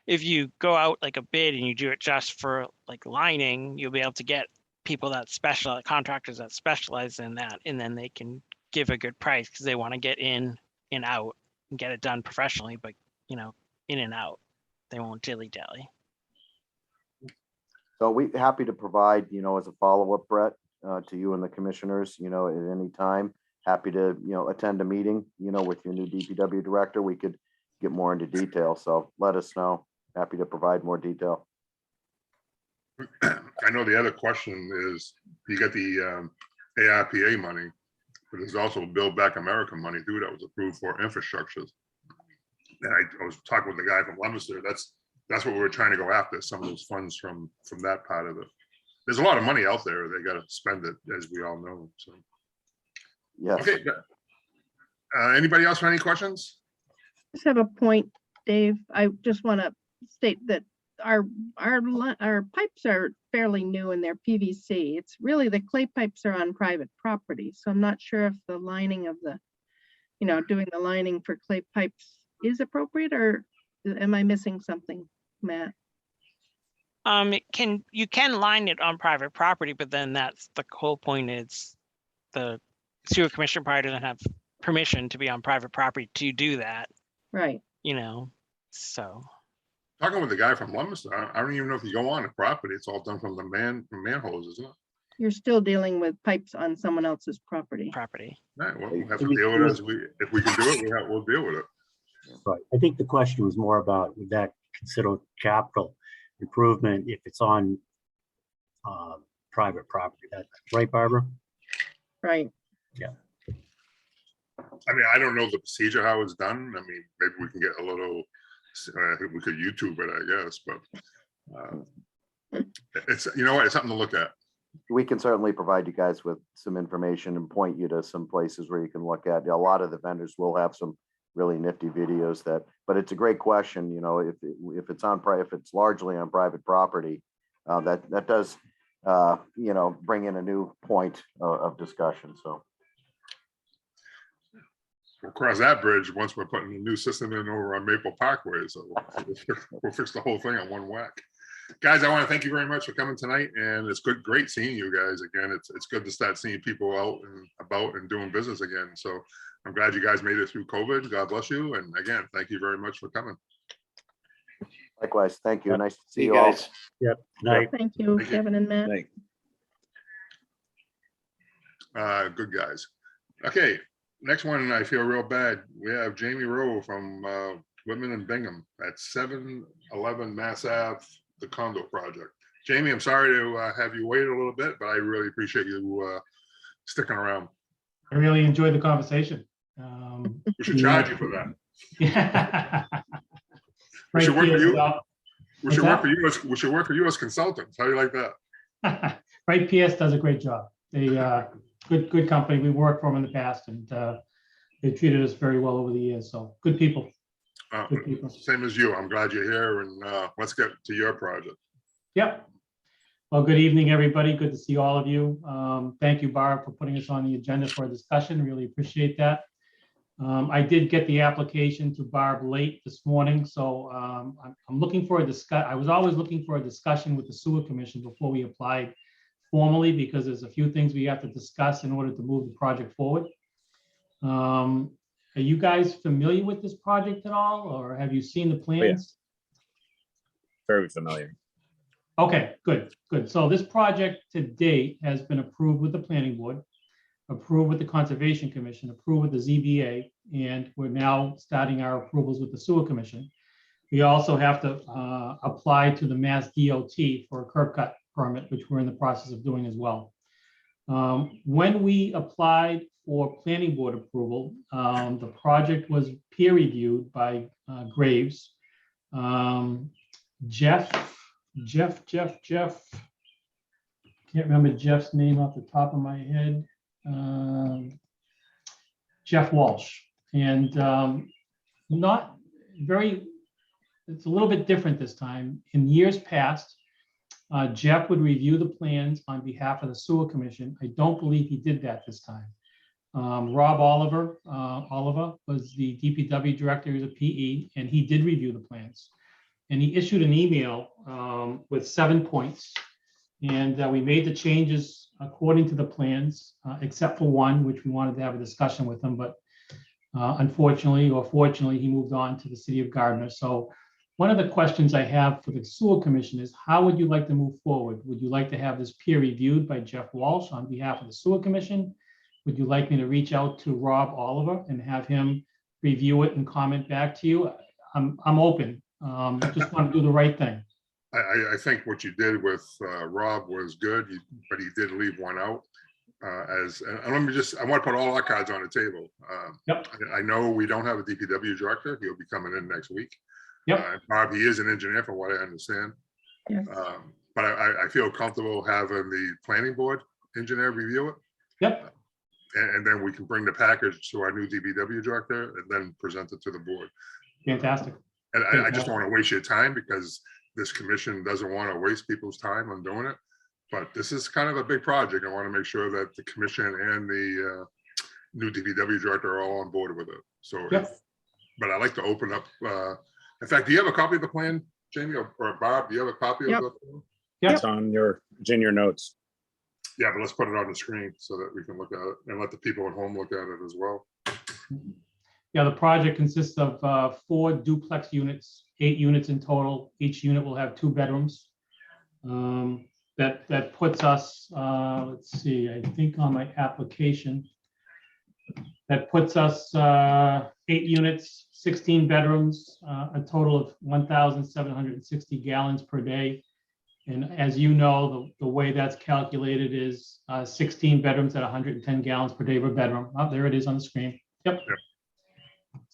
if you go out like a bid and you do it just for like lining, you'll be able to get people that specialize, contractors that specialize in that, and then they can give a good price because they want to get in and out and get it done professionally, but you know, in and out. They won't dilly-dally.
so we happy to provide, you know, as a follow-up, Brett, to you and the commissioners, you know, at any time. Happy to, you know, attend a meeting, you know, with your new DPW director. We could get more into detail. So let us know. Happy to provide more detail.
I know the other question is, you got the ARPA money, but there's also Build Back America money too that was approved for infrastructures. And I was talking with the guy from Leominster. That's what we were trying to go after, some of those funds from that part of it. There's a lot of money out there. They got to spend it, as we all know. So,
Yes.
okay. Anybody else have any questions?
Just have a point, Dave. I just want to state that our pipes are fairly new and they're PVC. It's really the clay pipes are on private property. So I'm not sure if the lining of the, you know, doing the lining for clay pipes is appropriate, or am I missing something, Matt?
You can line it on private property, but then that's the whole point is the sewer commission probably doesn't have permission to be on private property to do that,
Right.
you know, so.
Talking with the guy from Leominster, I don't even know if you go on the property. It's all done from manholes, isn't it?
You're still dealing with pipes on someone else's property.
Right, well, we'll have to deal with it as if we can do it, we'll deal with it.
Right. I think the question was more about, would that consider capital improvement if it's on private property? That's right, Barbara?
Right.
Yeah.
I mean, I don't know the procedure, how it's done. I mean, maybe we can get a little, we could YouTube it, I guess, but it's, you know what, it's something to look at.
We can certainly provide you guys with some information and point you to some places where you can look at. A lot of the vendors will have some really nifty videos but it's a great question. You know, if it's largely on private property, that does, you know, bring in a new point of discussion. So
We'll cross that bridge once we're putting a new system in over on Maple Parkway. So we'll fix the whole thing on one whack. Guys, I want to thank you very much for coming tonight, and it's great seeing you guys again. It's good to start seeing people out and about and doing business again. So I'm glad you guys made it through COVID. God bless you, and again, thank you very much for coming.
likewise, thank you.
Yep.
Nice to see you all.
guys.
Yep. Night.
Thank you,
Thank you.
Kevin and Matt.
Good guys. Okay, next one, I feel real bad. We have Jamie Rowe from Whitman and Bingham at 711 Mass Ave, the condo project. Jamie, I'm sorry to have you wait a little bit, but I really appreciate you sticking around.
I really enjoyed the conversation.
We should charge you for that.
Yeah.
We should work for you. We
What's
should work
that?
for you as consultants. How do you like that?
Right, PS does a great job. They good company. We worked for them in the past, and they treated us very well over the years. So good people. Good people.
Same as you. I'm glad you're here, and let's get to your project.
Yep. Well, good evening, everybody. Good to see all of you. Thank you, Barb, for putting us on the agenda for a discussion. Really appreciate that. I did get the application to Barb late this morning, so I'm looking for a I was always looking for a discussion with the Sewer Commission before we applied formally, because there's a few things we have to discuss in order to move the project forward. Are you guys familiar with this project at all, or have you seen the plans?
Very familiar.
Okay, good, good. So this project to date has been approved with the planning board, approved with the Conservation Commission, approved with the ZBA, and we're now starting our approvals with the Sewer Commission. We also have to apply to the Mass DOT for a curb cut permit, which we're in the process of doing as well. When we applied for planning board approval, the project was peer reviewed by Graves. Jeff, can't remember Jeff's name off the top of my head. Jeff Walsh, and not very, it's a little bit different this time. In years past, Jeff would review the plans on behalf of the Sewer Commission. I don't believe he did that this time. Rob Oliver was the DPW Director, he was a PE, and he did review the plans. And he issued an email with 7 points. And we made the changes according to the plans, except for one, which we wanted to have a discussion with him. But unfortunately, or fortunately, he moved on to the city of Gardner. So one of the questions I have for the Sewer Commission is, how would you like to move forward? Would you like to have this peer reviewed by Jeff Walsh on behalf of the Sewer Commission? Would you like me to reach out to Rob Oliver and have him review it and comment back to you? I'm open. Just want to do the right thing.
I think what you did with Rob was good, but he did leave one out. And let me I want to put all our cards on the table.
Yep.
I know we don't have a DPW director. He'll be coming in next week.
Yep.
Bob, he is an engineer from what I understand.
Yes.
But I feel comfortable having the planning board engineer review it.
Yep.
And then we can bring the package to our new DPW director and then present it to the board.
Fantastic.
And I just don't want to waste your time, because this commission doesn't want to waste people's time on doing it. But this is kind of a big project. I want to make sure that the commission and the new DPW director are all on board with it. So,
Yep.
But I'd like to open up. In fact, do you have a copy of the plan, Jamie, or Bob? Do you have a copy
Yep.
of the plan?
Yep.
It's in your notes.
Yeah, but let's put it on the screen so that we can look at it and let the people at home look at it as well.
Yeah, the project consists of 4 duplex units, 8 units in total. Each unit will have 2 bedrooms. That puts us, let's see, I think on my application, that puts us 8 units, 16 bedrooms, a total of 1,760 gallons per day. And as you know, the way that's calculated is 16 bedrooms at 110 gallons per day per bedroom. Oh, there it is on the screen. Yep.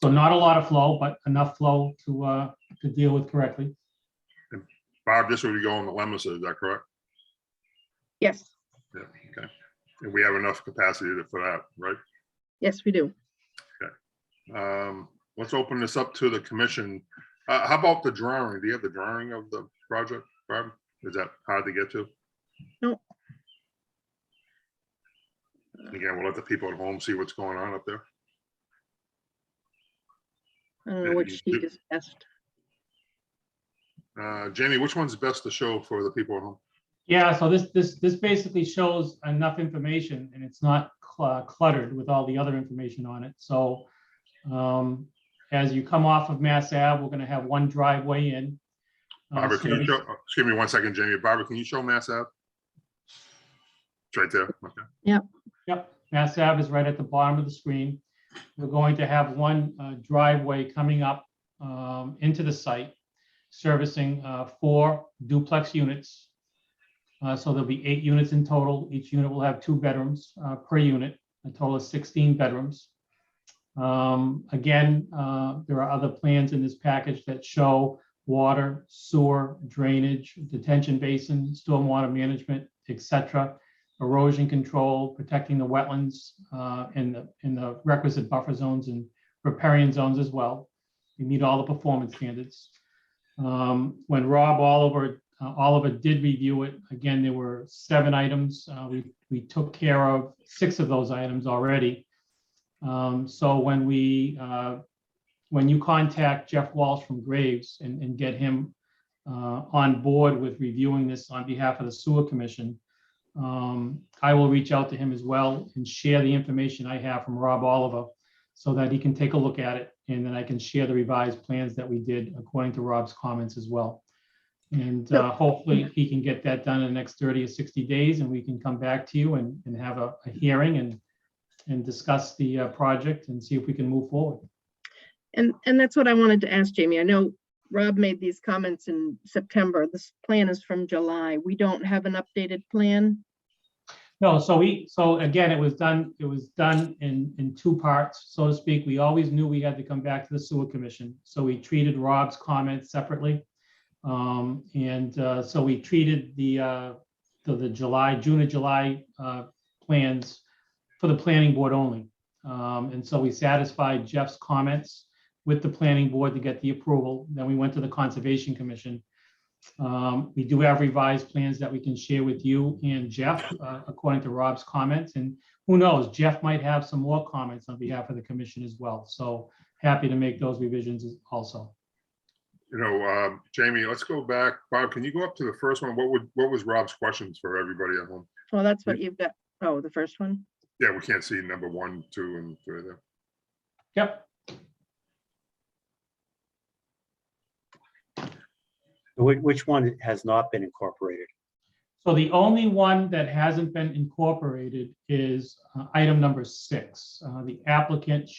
So not a lot of flow, but enough flow to deal with correctly.
Bob, this would be going to Lemonster, is that correct?
Yes,
Yeah, okay. And we have enough capacity for that, right?
yes, we do.
Let's open this up to the commission. How about the drawing? Do you have the drawing of the project, Bob? Is that hard to get to?
No.
Again, we'll let the people at home see what's going on up there.
I don't know which sheet is best.
Jamie, which one's best to show for the people at home?
Yeah, so this basically shows enough information, and it's not cluttered with all the other information on it. So as you come off of Mass Ave, we're going to have one driveway in.
Barbara, can you show, excuse me 1 second, Jamie. Barbara, can you show Mass Ave? It's right there. Okay.
Yep, Mass Ave is right at the bottom of the screen. We're going to have one driveway coming up into the site, servicing 4 duplex units. So there'll be 8 units in total. Each unit will have 2 bedrooms per unit, a total of 16 bedrooms. Again, there are other plans in this package that show water, sewer, drainage, detention basin, stormwater management, etc., erosion control, protecting the wetlands in the requisite buffer zones and riparian zones as well. We meet all the performance standards. When Rob Oliver did review it, again, there were 7 items. We took care of 6 of those items already. So when you contact Jeff Walsh from Graves and get him on board with reviewing this on behalf of the Sewer Commission, I will reach out to him as well and share the information I have from Rob Oliver so that he can take a look at it, and then I can share the revised plans that we did according to Rob's comments as well. And hopefully he can get that done in the next 30 or 60 days, and we can come back to you and have a hearing and discuss the project and see if we can move forward.
And that's what I wanted to ask Jamie. I know Rob made these comments in September. This plan is from July. We don't have an updated plan.
No, so again, it was done in 2 parts, so to speak. We always knew we had to come back to the Sewer Commission. So we treated Rob's comments separately. So we treated the June and July plans for the planning board only. And so we satisfied Jeff's comments with the planning board to get the approval. Then we went to the Conservation Commission. We do have revised plans that we can share with you and Jeff, according to Rob's comments. And who knows, Jeff might have some more comments on behalf of the commission as well. So happy to make those revisions also.
You know, Jamie, let's go back. Bob, can you go up to the first one? What was Rob's questions for everybody at home?
Well, that's what you've got. Oh, the first one.
Yeah, we can't see number 1, 2, and 3 there.
Yep.
Which one has not been incorporated?
So the only one that hasn't been incorporated is item number 6. The applicant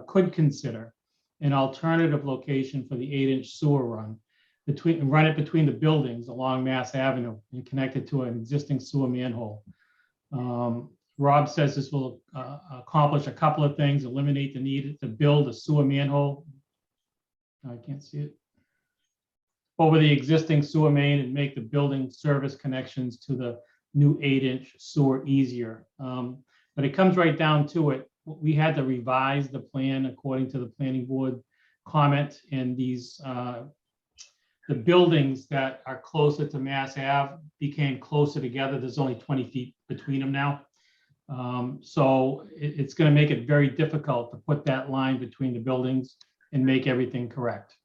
could consider an alternative location for the 8-inch sewer run between the buildings along Mass Avenue and connect it to an existing sewer manhole. Rob says this will accomplish a couple of things: eliminate the need to build a sewer manhole. I can't see it. Over the existing sewer main and make the building service connections to the new 8-inch sewer easier. But it comes right down to it. We had to revise the plan according to the planning board comment, and these the buildings that are closer to Mass Ave became closer together. There's only 20 feet between them now. So it's going to make it very difficult to put that line between the buildings and make everything correct.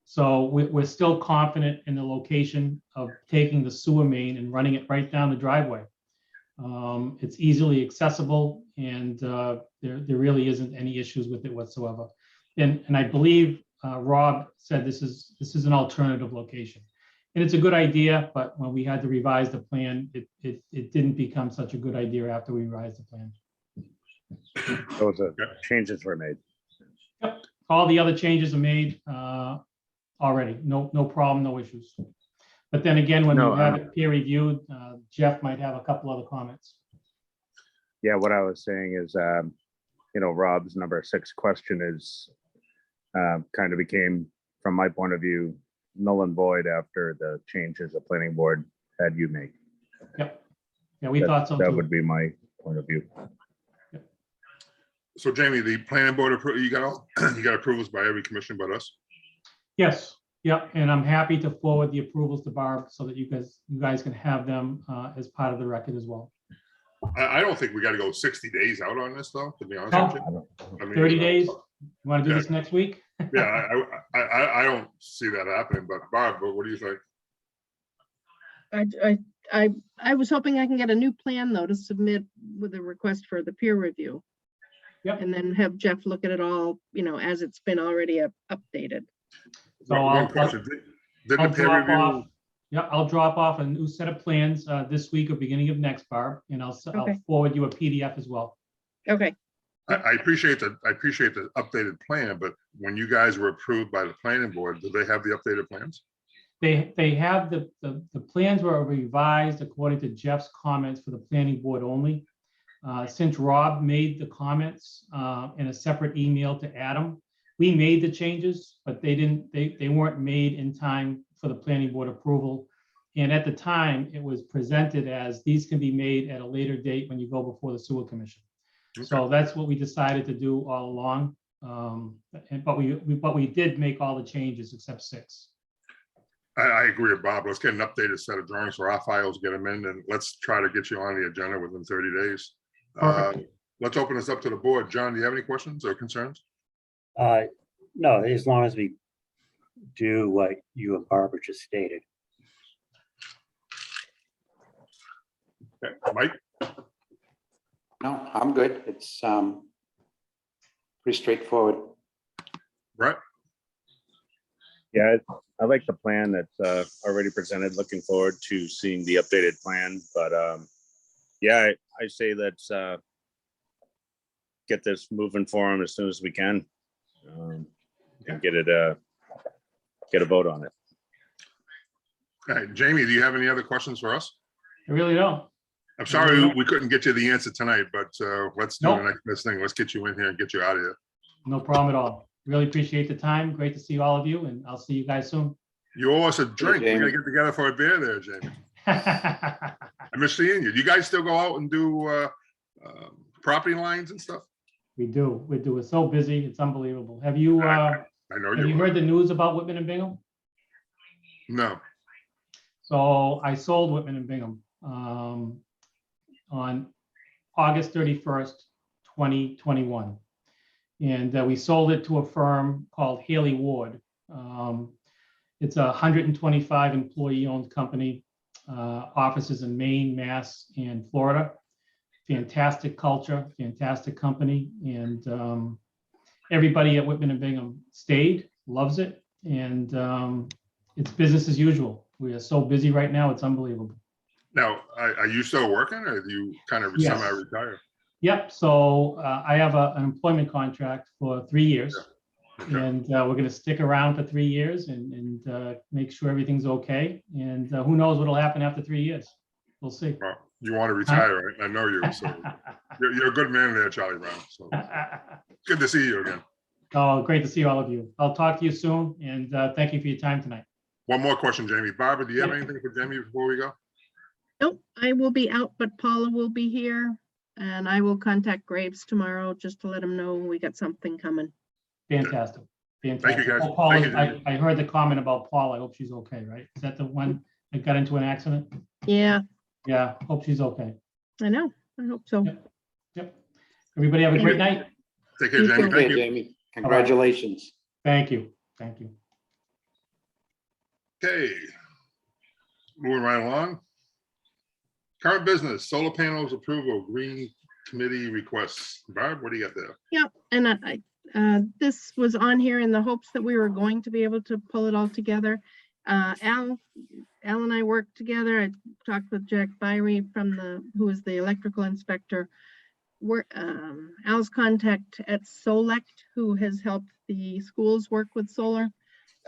So we're still confident in the location of taking the sewer main and running it right down the driveway. It's easily accessible, and there really isn't any issues with it whatsoever. And I believe Rob said this is an alternative location. And it's a good idea, but when we had to revise the plan, it didn't become such a good idea after we revised the plan.
Those changes were made.
Yep, all the other changes are made already. No problem, no issues. But then again, when you have it peer reviewed, Jeff might have a couple other comments.
Yeah, what I was saying is, Rob's number 6 question is kind of became, from my point of view, null and void after the changes the planning board had you make.
Yep. Yeah, we thought so
That
too.
would be my point of view.
So Jamie, the planning board, you got approvals by every commission but us?
Yes. Yep. And I'm happy to forward the approvals to Barb so that you guys can have them as part of the record as well.
I don't think we got to go 60 days out on this, though, to be honest with you. I mean,
30 days. You want to do this next week?
Yeah, I don't see that happening, but Barb, what do you think?
I was hoping I can get a new plan though to submit with a request for the peer review.
Yep.
And then have Jeff look at it all, as it's been already updated.
So
One question. Did the peer review?
Yeah, I'll drop off a new set of plans this week or beginning of next, Barb, and I'll forward you a PDF as well.
Okay.
I appreciate the updated plan, but when you guys were approved by the planning board, do they have the updated plans?
They have the plans were revised according to Jeff's comments for the planning board only. Since Rob made the comments in a separate email to Adam, we made the changes, but they weren't made in time for the planning board approval. And at the time, it was presented as these can be made at a later date when you go before the sewer commission.
Okay.
So that's what we decided to do all along. But we did make all the changes except 6.
I agree with Bob. Let's get an updated set of drawings for our files, get them in, and let's try to get you on the agenda within 30 days.
Perfect.
Let's open this up to the board. John, do you have any questions or concerns?
No, as long as we do what you and Barbara just stated.
Okay. Mike?
No, I'm good. It's pretty straightforward.
Brett?
Yeah, I like the plan that's already presented. Looking forward to seeing the updated plan. But yeah, I say let's get this moving for them as soon as we can, and get a vote on it.
All right, Jamie, do you have any other questions for us?
I really don't.
I'm sorry we couldn't get you the answer tonight, but let's do
Nope.
the next best thing. Let's get you in here and get you out of here.
No problem at all. Really appreciate the time. Great to see all of you, and I'll see you guys soon.
You owe us a drink. We
Jamie.
gotta get together for a beer there, Jamie. I miss seeing you. You guys still go out and do property lines and stuff?
We do. We're so busy. It's unbelievable. Have you
I know
have you
you.
heard the news about Whitman and Bingham?
No.
So I sold Whitman and Bingham on August 31st, 2021. And we sold it to a firm called Haley Ward. It's a 125 employee-owned company, offices in Maine, Mass, and Florida. Fantastic culture, fantastic company, and everybody at Whitman and Bingham stayed, loves it, and it's business as usual. We are so busy right now, it's unbelievable.
Now, are you still working, or do you kind of
Yes.
semi-retire?
Yep, so I have an employment contract for 3 years.
Okay.
And we're going to stick around for 3 years and make sure everything's okay. And who knows what'll happen after 3 years? We'll see.
Well, you want to retire, right? I know you. So you're a good man there, Charlie Brown. So good to see you again.
Oh, great to see all of you. I'll talk to you soon, and thank you for your time tonight.
One more question, Jamie. Barbara, do you have anything for Jamie before we go?
Nope, I will be out, but Paula will be here, and I will contact Graves tomorrow just to let him know we got something coming.
Fantastic. Fantastic.
guys.
Oh, Paula,
Thank you.
I heard the comment about Paul. I hope she's okay, right? Is that the one that got into an accident?
Yeah,
Yeah, hope she's okay.
I know. I hope so.
Yep. Everybody have a great night.
Take care,
You
Jamie.
too.
Thank
Okay,
you.
Jamie, congratulations.
Thank you. Thank you.
Okay. Moving right along. Current business, solar panels approval, green committee requests. Barb, what do you got there?
Yep, and this was on here in the hopes that we were going to be able to pull it all together. Al and I worked together. I talked with Jack Byrie who is the electrical inspector. Al's contact at Solect, who has helped the schools work with solar,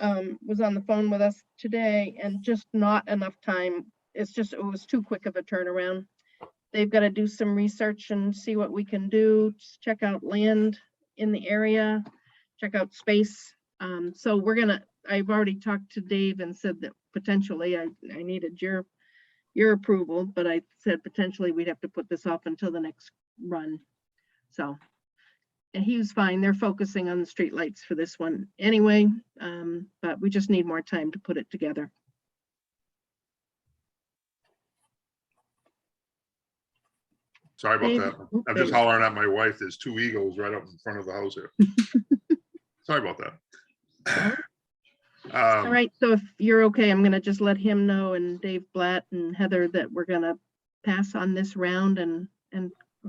was on the phone with us today, and just not enough time. It was too quick of a turnaround. They've got to do some research and see what we can do, check out land in the area, check out space. So I've already talked to Dave and said that potentially I needed your approval, but I said potentially we'd have to put this off until the next run. So, and he was fine. They're focusing on the streetlights for this one anyway, but we just need more time to put it together.
Sorry about
Dave,
that. I'm just
okay.
hollering at my wife. There's 2 eagles right up in front of the house here. Sorry about that.
All right, so if you're okay, I'm gonna just let him know, and Dave Blatt and Heather, that we're gonna pass on this round and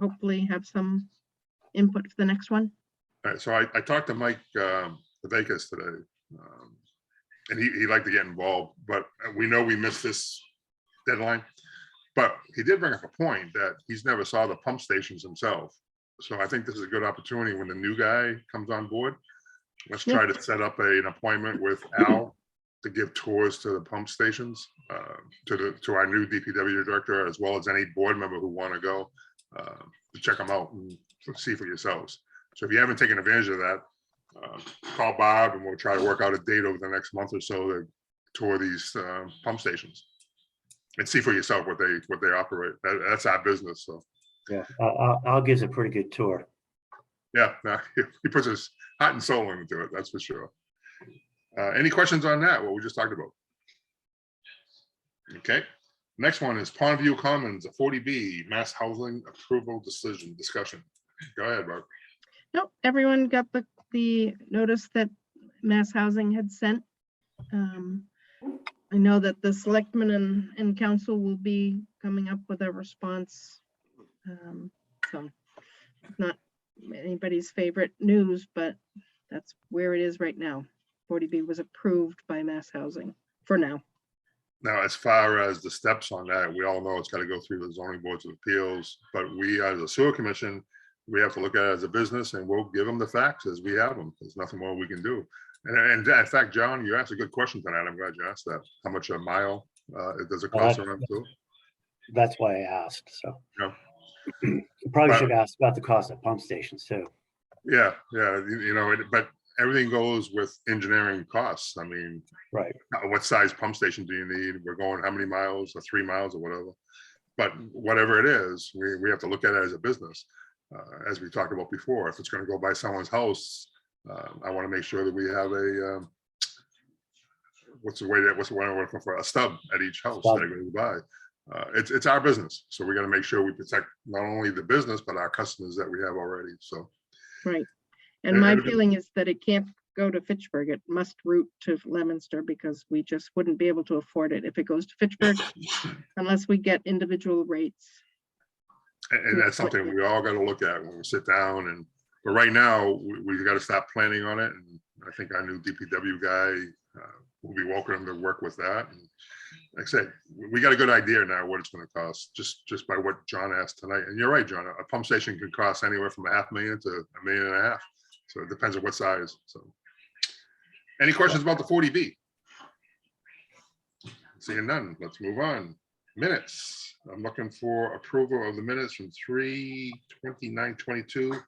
hopefully have some input for the next one.
All right, so I talked to Mike Vekas today, and he'd like to get involved, but we know we missed this deadline. But he did bring up a point that he's never saw the pump stations himself. So I think this is a good opportunity when the new guy comes on board. Let's
Yeah.
try to set up an appointment with Al to give tours to the pump stations, to our new DPW director, as well as any board member who want to go to check them out and see for yourselves. So if you haven't taken advantage of that, call Bob and we'll try to work out a date over the next month or so to tour these pump stations and see for yourself what they operate. That's our business. So
Yeah, Al gives a pretty good tour.
yeah, no, he puts his heart and soul into it. That's for sure. Any questions on that? What we just talked about? Okay. Next one is Pondview Commons, a 40B mass housing approval decision discussion. Go ahead, Bob.
Nope, everyone got the notice that Mass Housing had sent. I know that the selectmen and council will be coming up with a response. So not anybody's favorite news, but that's where it is right now. 40B was approved by Mass Housing for now.
Now, as far as the steps on that, we all know it's got to go through the zoning boards of appeals, but we as a sewer commission, we have to look at it as a business and we'll give them the facts as we have them. There's nothing more we can do. And in fact, John, you asked a good question tonight. I'm glad you asked that. How much a mile does it cost around too?
That's why I asked, so.
Yeah.
You probably should ask about the cost of pump stations too.
Yeah, but everything goes with engineering costs. I mean,
Right.
what size pump station do you need? We're going how many miles or 3 miles or whatever. But whatever it is, we have to look at it as a business. As we talked about before, if it's going to go by someone's house, I want to make sure that we have a what's the word I'm looking for? A stub at each house that I go by. It's our business, so we got to make sure we protect not only the business but our customers that we have already. So
right, and my feeling is that it can't go to Fitchburg. It must route to Leominster because we just wouldn't be able to afford it if it goes to Fitchburg unless we get individual rates.
And that's something we all got to look at when we sit down. But right now we've got to start planning on it. And I think our new DPW guy will be welcome to work with that. And like I said, we got a good idea now what it's going to cost just by what John asked tonight. And you're right, John, a pump station can cost anywhere from $500,000 to $1.5 million. So it depends on what size. So any questions about the 40B? Seeing none, let's move on. Minutes. I'm looking for approval of the minutes from 3/29/22.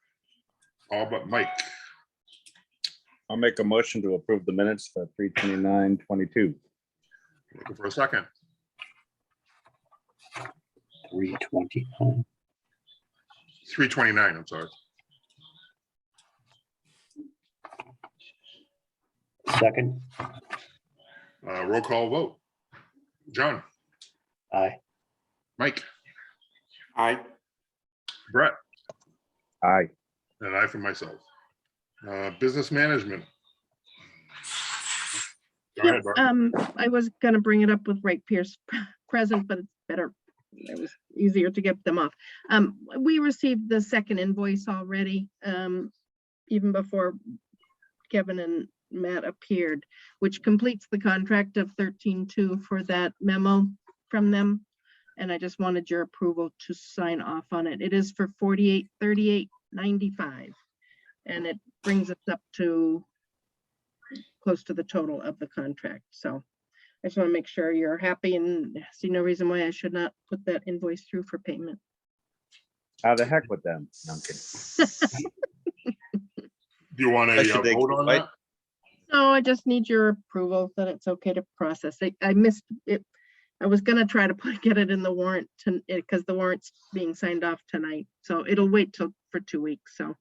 All but Mike.
I'll make a motion to approve the minutes for 3/29/22.
Looking for a second.
320.
3/29, I'm sorry.
Second.
Roll call vote. John,
Aye.
Mike,
Aye.
Brett,
Aye.
and I for myself. Business management. Go ahead, Bart.
I was gonna bring it up with Wright Pierce present, but it's better. It was easier to get them off. We received the second invoice already, even before Kevin and Matt appeared, which completes the contract of 13.2 for that memo from them. And I just wanted your approval to sign off on it. It is for $48,38.95. And it brings us up to close to the total of the contract. So I just want to make sure you're happy and see no reason why I should not put that invoice through for payment.
How the heck with them? No, I'm kidding.
Do you want a
Should they
vote on
wait?
that?
No, I just need your approval that it's okay to process it. I missed it. I was gonna try to get it in the warrant because the warrant's being signed off tonight. So it'll wait for 2 weeks. So,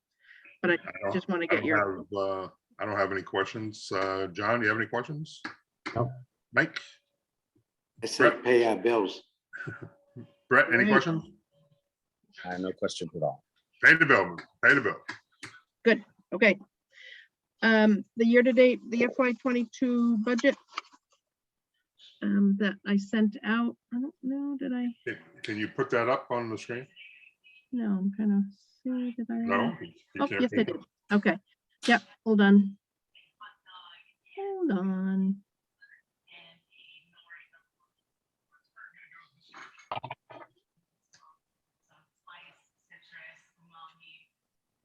but I just want to get your.
I don't have any questions. John, do you have any questions?
No.
Mike,
I said pay our bills.
Brett, any
Right.
questions?
I have no questions at all.
Pay the bill, pay the bill.
Good, okay. The year-to-date, the FY22 budget that I sent out, I don't know, did I?
Can you put that up on the screen?
No, I'm kind of see, did I?
No? You
Oh,
can't
yes,
pay
I did. Okay, yep, hold on. Hold on.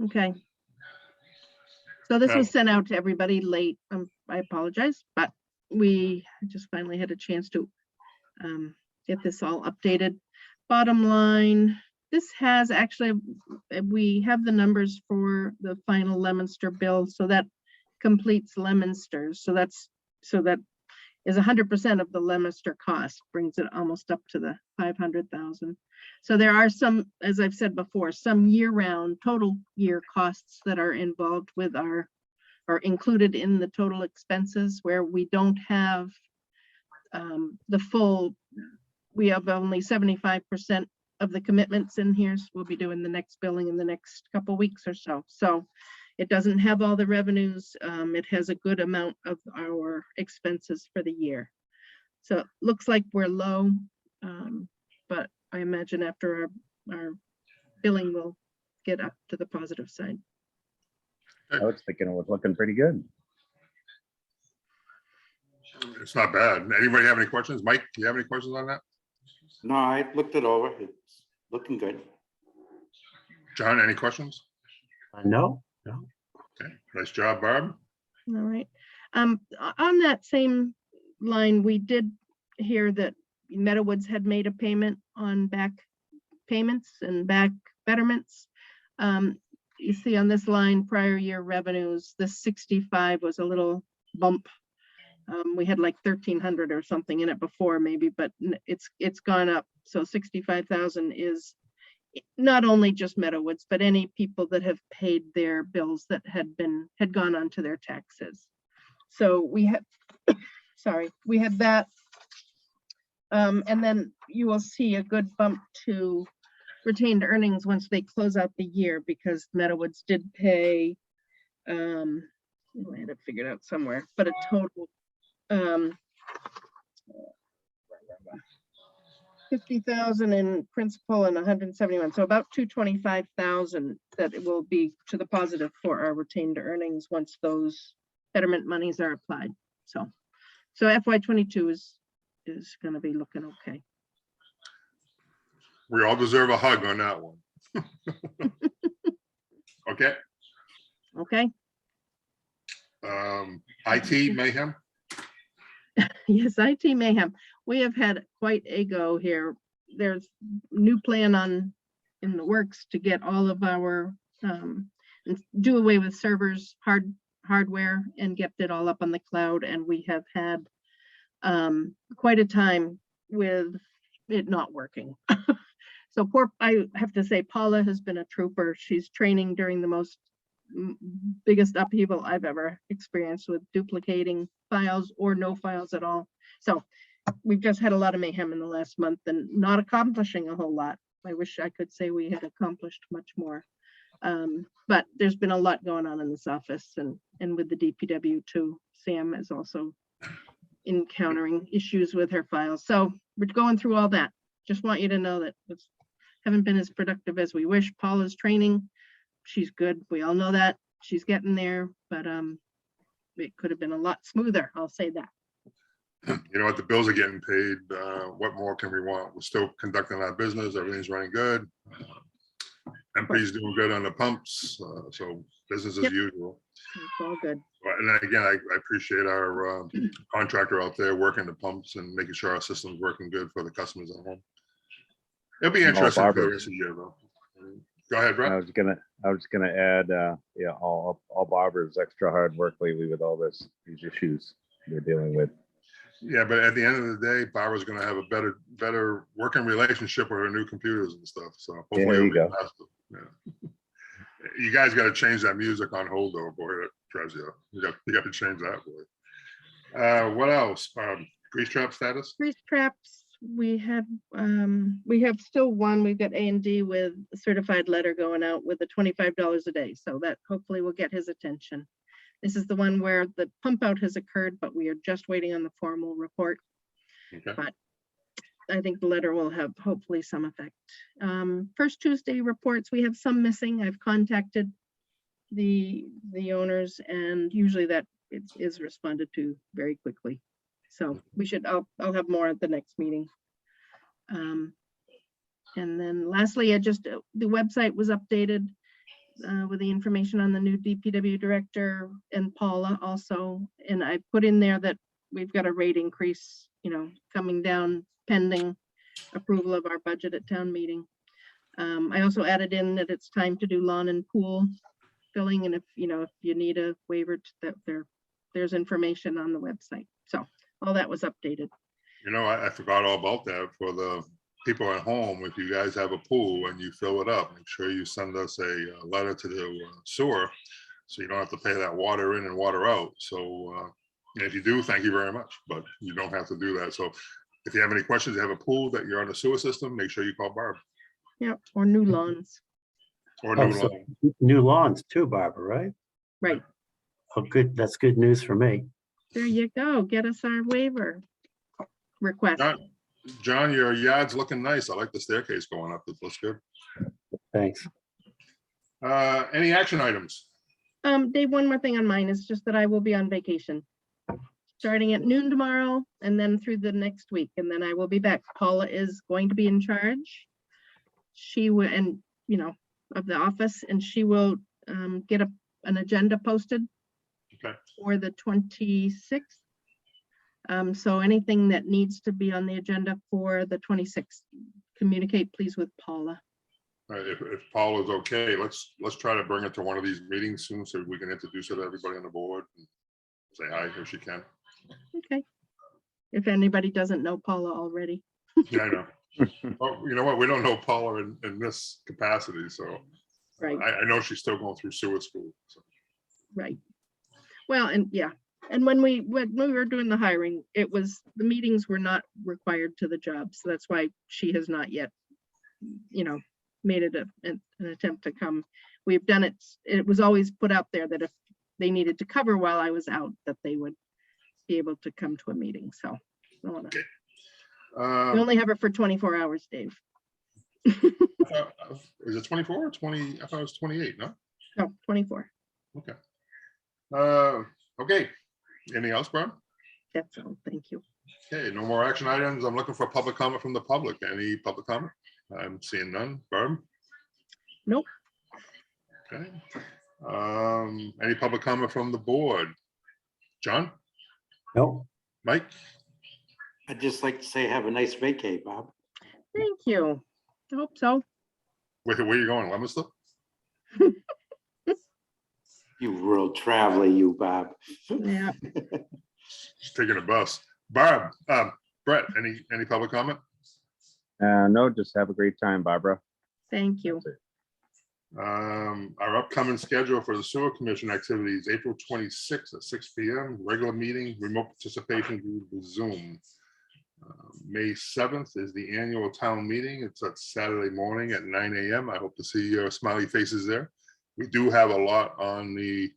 Okay. So this
No.
was sent out to everybody late. I apologize, but we just finally had a chance to get this all updated. Bottom line, this has actually, we have the numbers for the final Lemonster bill, so that completes Lemonster's. So that is 100% of the Lemonster cost, brings it almost up to the 500,000. So there are some, as I've said before, some year-round total year costs that are involved with are included in the total expenses, where we don't have the full, we have only 75% of the commitments in here. So we'll be doing the next billing in the next couple weeks or so. So it doesn't have all the revenues. It has a good amount of our expenses for the year. So it looks like we're low, but I imagine after our billing will get up to the positive side.
I was thinking it was looking pretty good.
It's not bad. Anybody have any questions? Mike, do you have any questions on that?
No, I looked it over. It's looking good.
John, any questions?
No.
Okay, nice job, Barb.
All right. On that same line, we did hear that Meadowwoods had made a payment on back payments and back betterments. You see on this line, prior year revenues, the 65 was a little bump. We had like 1,300 or something in it before maybe, but it's gone up. So 65,000 is not only just Meadowwoods, but any people that have paid their bills that had gone onto their taxes. So we had, sorry, we had that. And then you will see a good bump to retained earnings once they close out the year, because Meadowwoods did pay, I had it figured out somewhere, but a total 50,000 in principal and 171, so about 225,000 that it will be to the positive for our retained earnings once those betterment monies are applied. So FY22 is going to be looking okay.
We all deserve a hug on that one. Okay.
Okay.
IT mayhem.
Yes, IT mayhem. We have had quite a go here. There's new plan in the works to get all of our do away with servers, hardware, and get it all up on the cloud. And we have had quite a time with it not working. So I have to say, Paula has been a trooper. She's training during the biggest upheaval I've ever experienced with duplicating files or no files at all. So we've just had a lot of mayhem in the last month and not accomplishing a whole lot. I wish I could say we had accomplished much more. But there's been a lot going on in this office, and with the DPW too. Sam is also encountering issues with her files. So we're going through all that. Just want you to know that it's haven't been as productive as we wish. Paula's training. She's good. We all know that. She's getting there, but it could have been a lot smoother. I'll say that.
You know what? The bills are getting paid. What more can we want? We're still conducting our business. Everything's running good. MP's doing good on the pumps. So business as usual.
It's all good.
And then again, I appreciate our contractor out there working the pumps and making sure our system's working good for the customers at home. It'll be interesting for the rest of the year, though. Go ahead, Brett.
I was gonna add, yeah, all Barbara's extra hard work lately with all these issues they're dealing with.
Yeah, but at the end of the day, Barbara's going to have a better working relationship with her new computers and stuff. So hopefully,
there you go.
Yeah. You guys got to change that music on hold, though, boy. That drives you. You got to change that, boy. What else? Grease trap status?
Grease traps. We have still one. We've got A&D with a certified letter going out with the $25 a day. So that hopefully will get his attention. This is the one where the pump out has occurred, but we are just waiting on the formal report.
Okay.
But I think the letter will have hopefully some effect. First Tuesday reports, we have some missing. I've contacted the owners, and usually that is responded to very quickly. So I'll have more at the next meeting. And then lastly, the website was updated. with the information on the new DPW director and Paula also. And I put in there that we've got a rate increase, coming down pending approval of our budget at town meeting. I also added in that it's time to do lawn and pool filling, and if you need a waiver, that there's information on the website. So all that was updated.
I forgot all about that for the people at home. If you guys have a pool and you fill it up, make sure you send us a letter to the sewer, so you don't have to pay that water in and water out. So if you do, thank you very much, but you don't have to do that. So if you have any questions, you have a pool that you're on the sewer system, make sure you call Barb.
Yeah, or new lawns.
Or
Oh,
new
so
lawn.
new lawns too, Barbara, right?
Right.
Oh, good. That's good news for me.
There you go. Get us our waiver request.
John, your yard's looking nice. I like the staircase going up. It looks good.
Thanks.
Any action items?
Dave, one more thing on mine is just that I will be on vacation. Starting at noon tomorrow and then through the next week, and then I will be back. Paula is going to be in charge. She will, and of the office, and she will get an agenda posted
Okay.
for the 26th. So anything that needs to be on the agenda for the 26th, communicate please with Paula.
All right, if Paul is okay, let's try to bring it to one of these meetings soon so we can introduce her to everybody on the board and say hi if she can.
Okay. If anybody doesn't know Paula already.
Yeah, I know. Well, you know what? We don't know Paula in this capacity, so
Right.
I know she's still going through sewer school. So.
Right. Well, and yeah, and when we were doing the hiring, the meetings were not required to the job, so that's why she has not yet, made it an attempt to come. We've done it. It was always put out there that if they needed to cover while I was out, that they would be able to come to a meeting. So I wanna, we only have her for 24 hours, Dave.
Is it 24 or 20? I thought it was 28, no?
No, 24.
Okay. Okay. Anything else, Brian?
That's all. Thank you.
Okay, no more action items. I'm looking for public comment from the public. Any public comment? I'm seeing none. Barb?
Nope.
Okay. Any public comment from the board? John?
No,
Mike?
I'd just like to say have a nice vacay, Bob.
Thank you. I hope so.
Where are you going? Leominster?
You world traveler, you, Bob.
Yeah.
Just taking a bus. Barb, Brett, any public comment?
No, just have a great time, Barbara.
Thank you.
Our upcoming schedule for the sewer commission activities, April 26th at 6 p.m. Regular meeting, remote participation through Zoom. May 7th is the annual town meeting. It's at Saturday morning at 9 a.m. I hope to see your smiley faces there. We do have a lot on the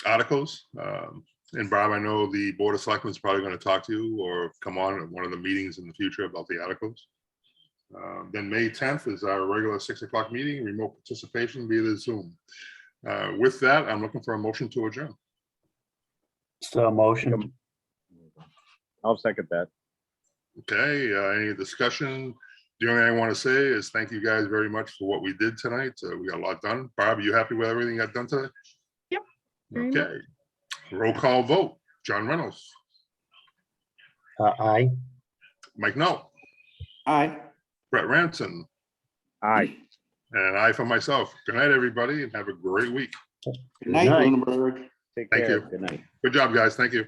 articles. And Bob, I know the Board of Selectmen is probably going to talk to you or come on at one of the meetings in the future about the articles. Then May 10th is our regular 6 o'clock meeting, remote participation via the Zoom. With that, I'm looking for a motion to adjourn.
so motion.
I'll second that.
Okay, any discussion? The only thing I want to say is thank you guys very much for what we did tonight. We got a lot done. Barb, you happy with everything got done today?
Yep, very
Okay. Roll call vote. John Reynolds,
Aye.
Mike Knoll,
Aye.
Brett Ranson,
Aye.
and I for myself. Good night, everybody, and have a great week.
Good night,
night.
Lunenburg.
Take
Thank
care.
you.
Good night.
Good job, guys. Thank you.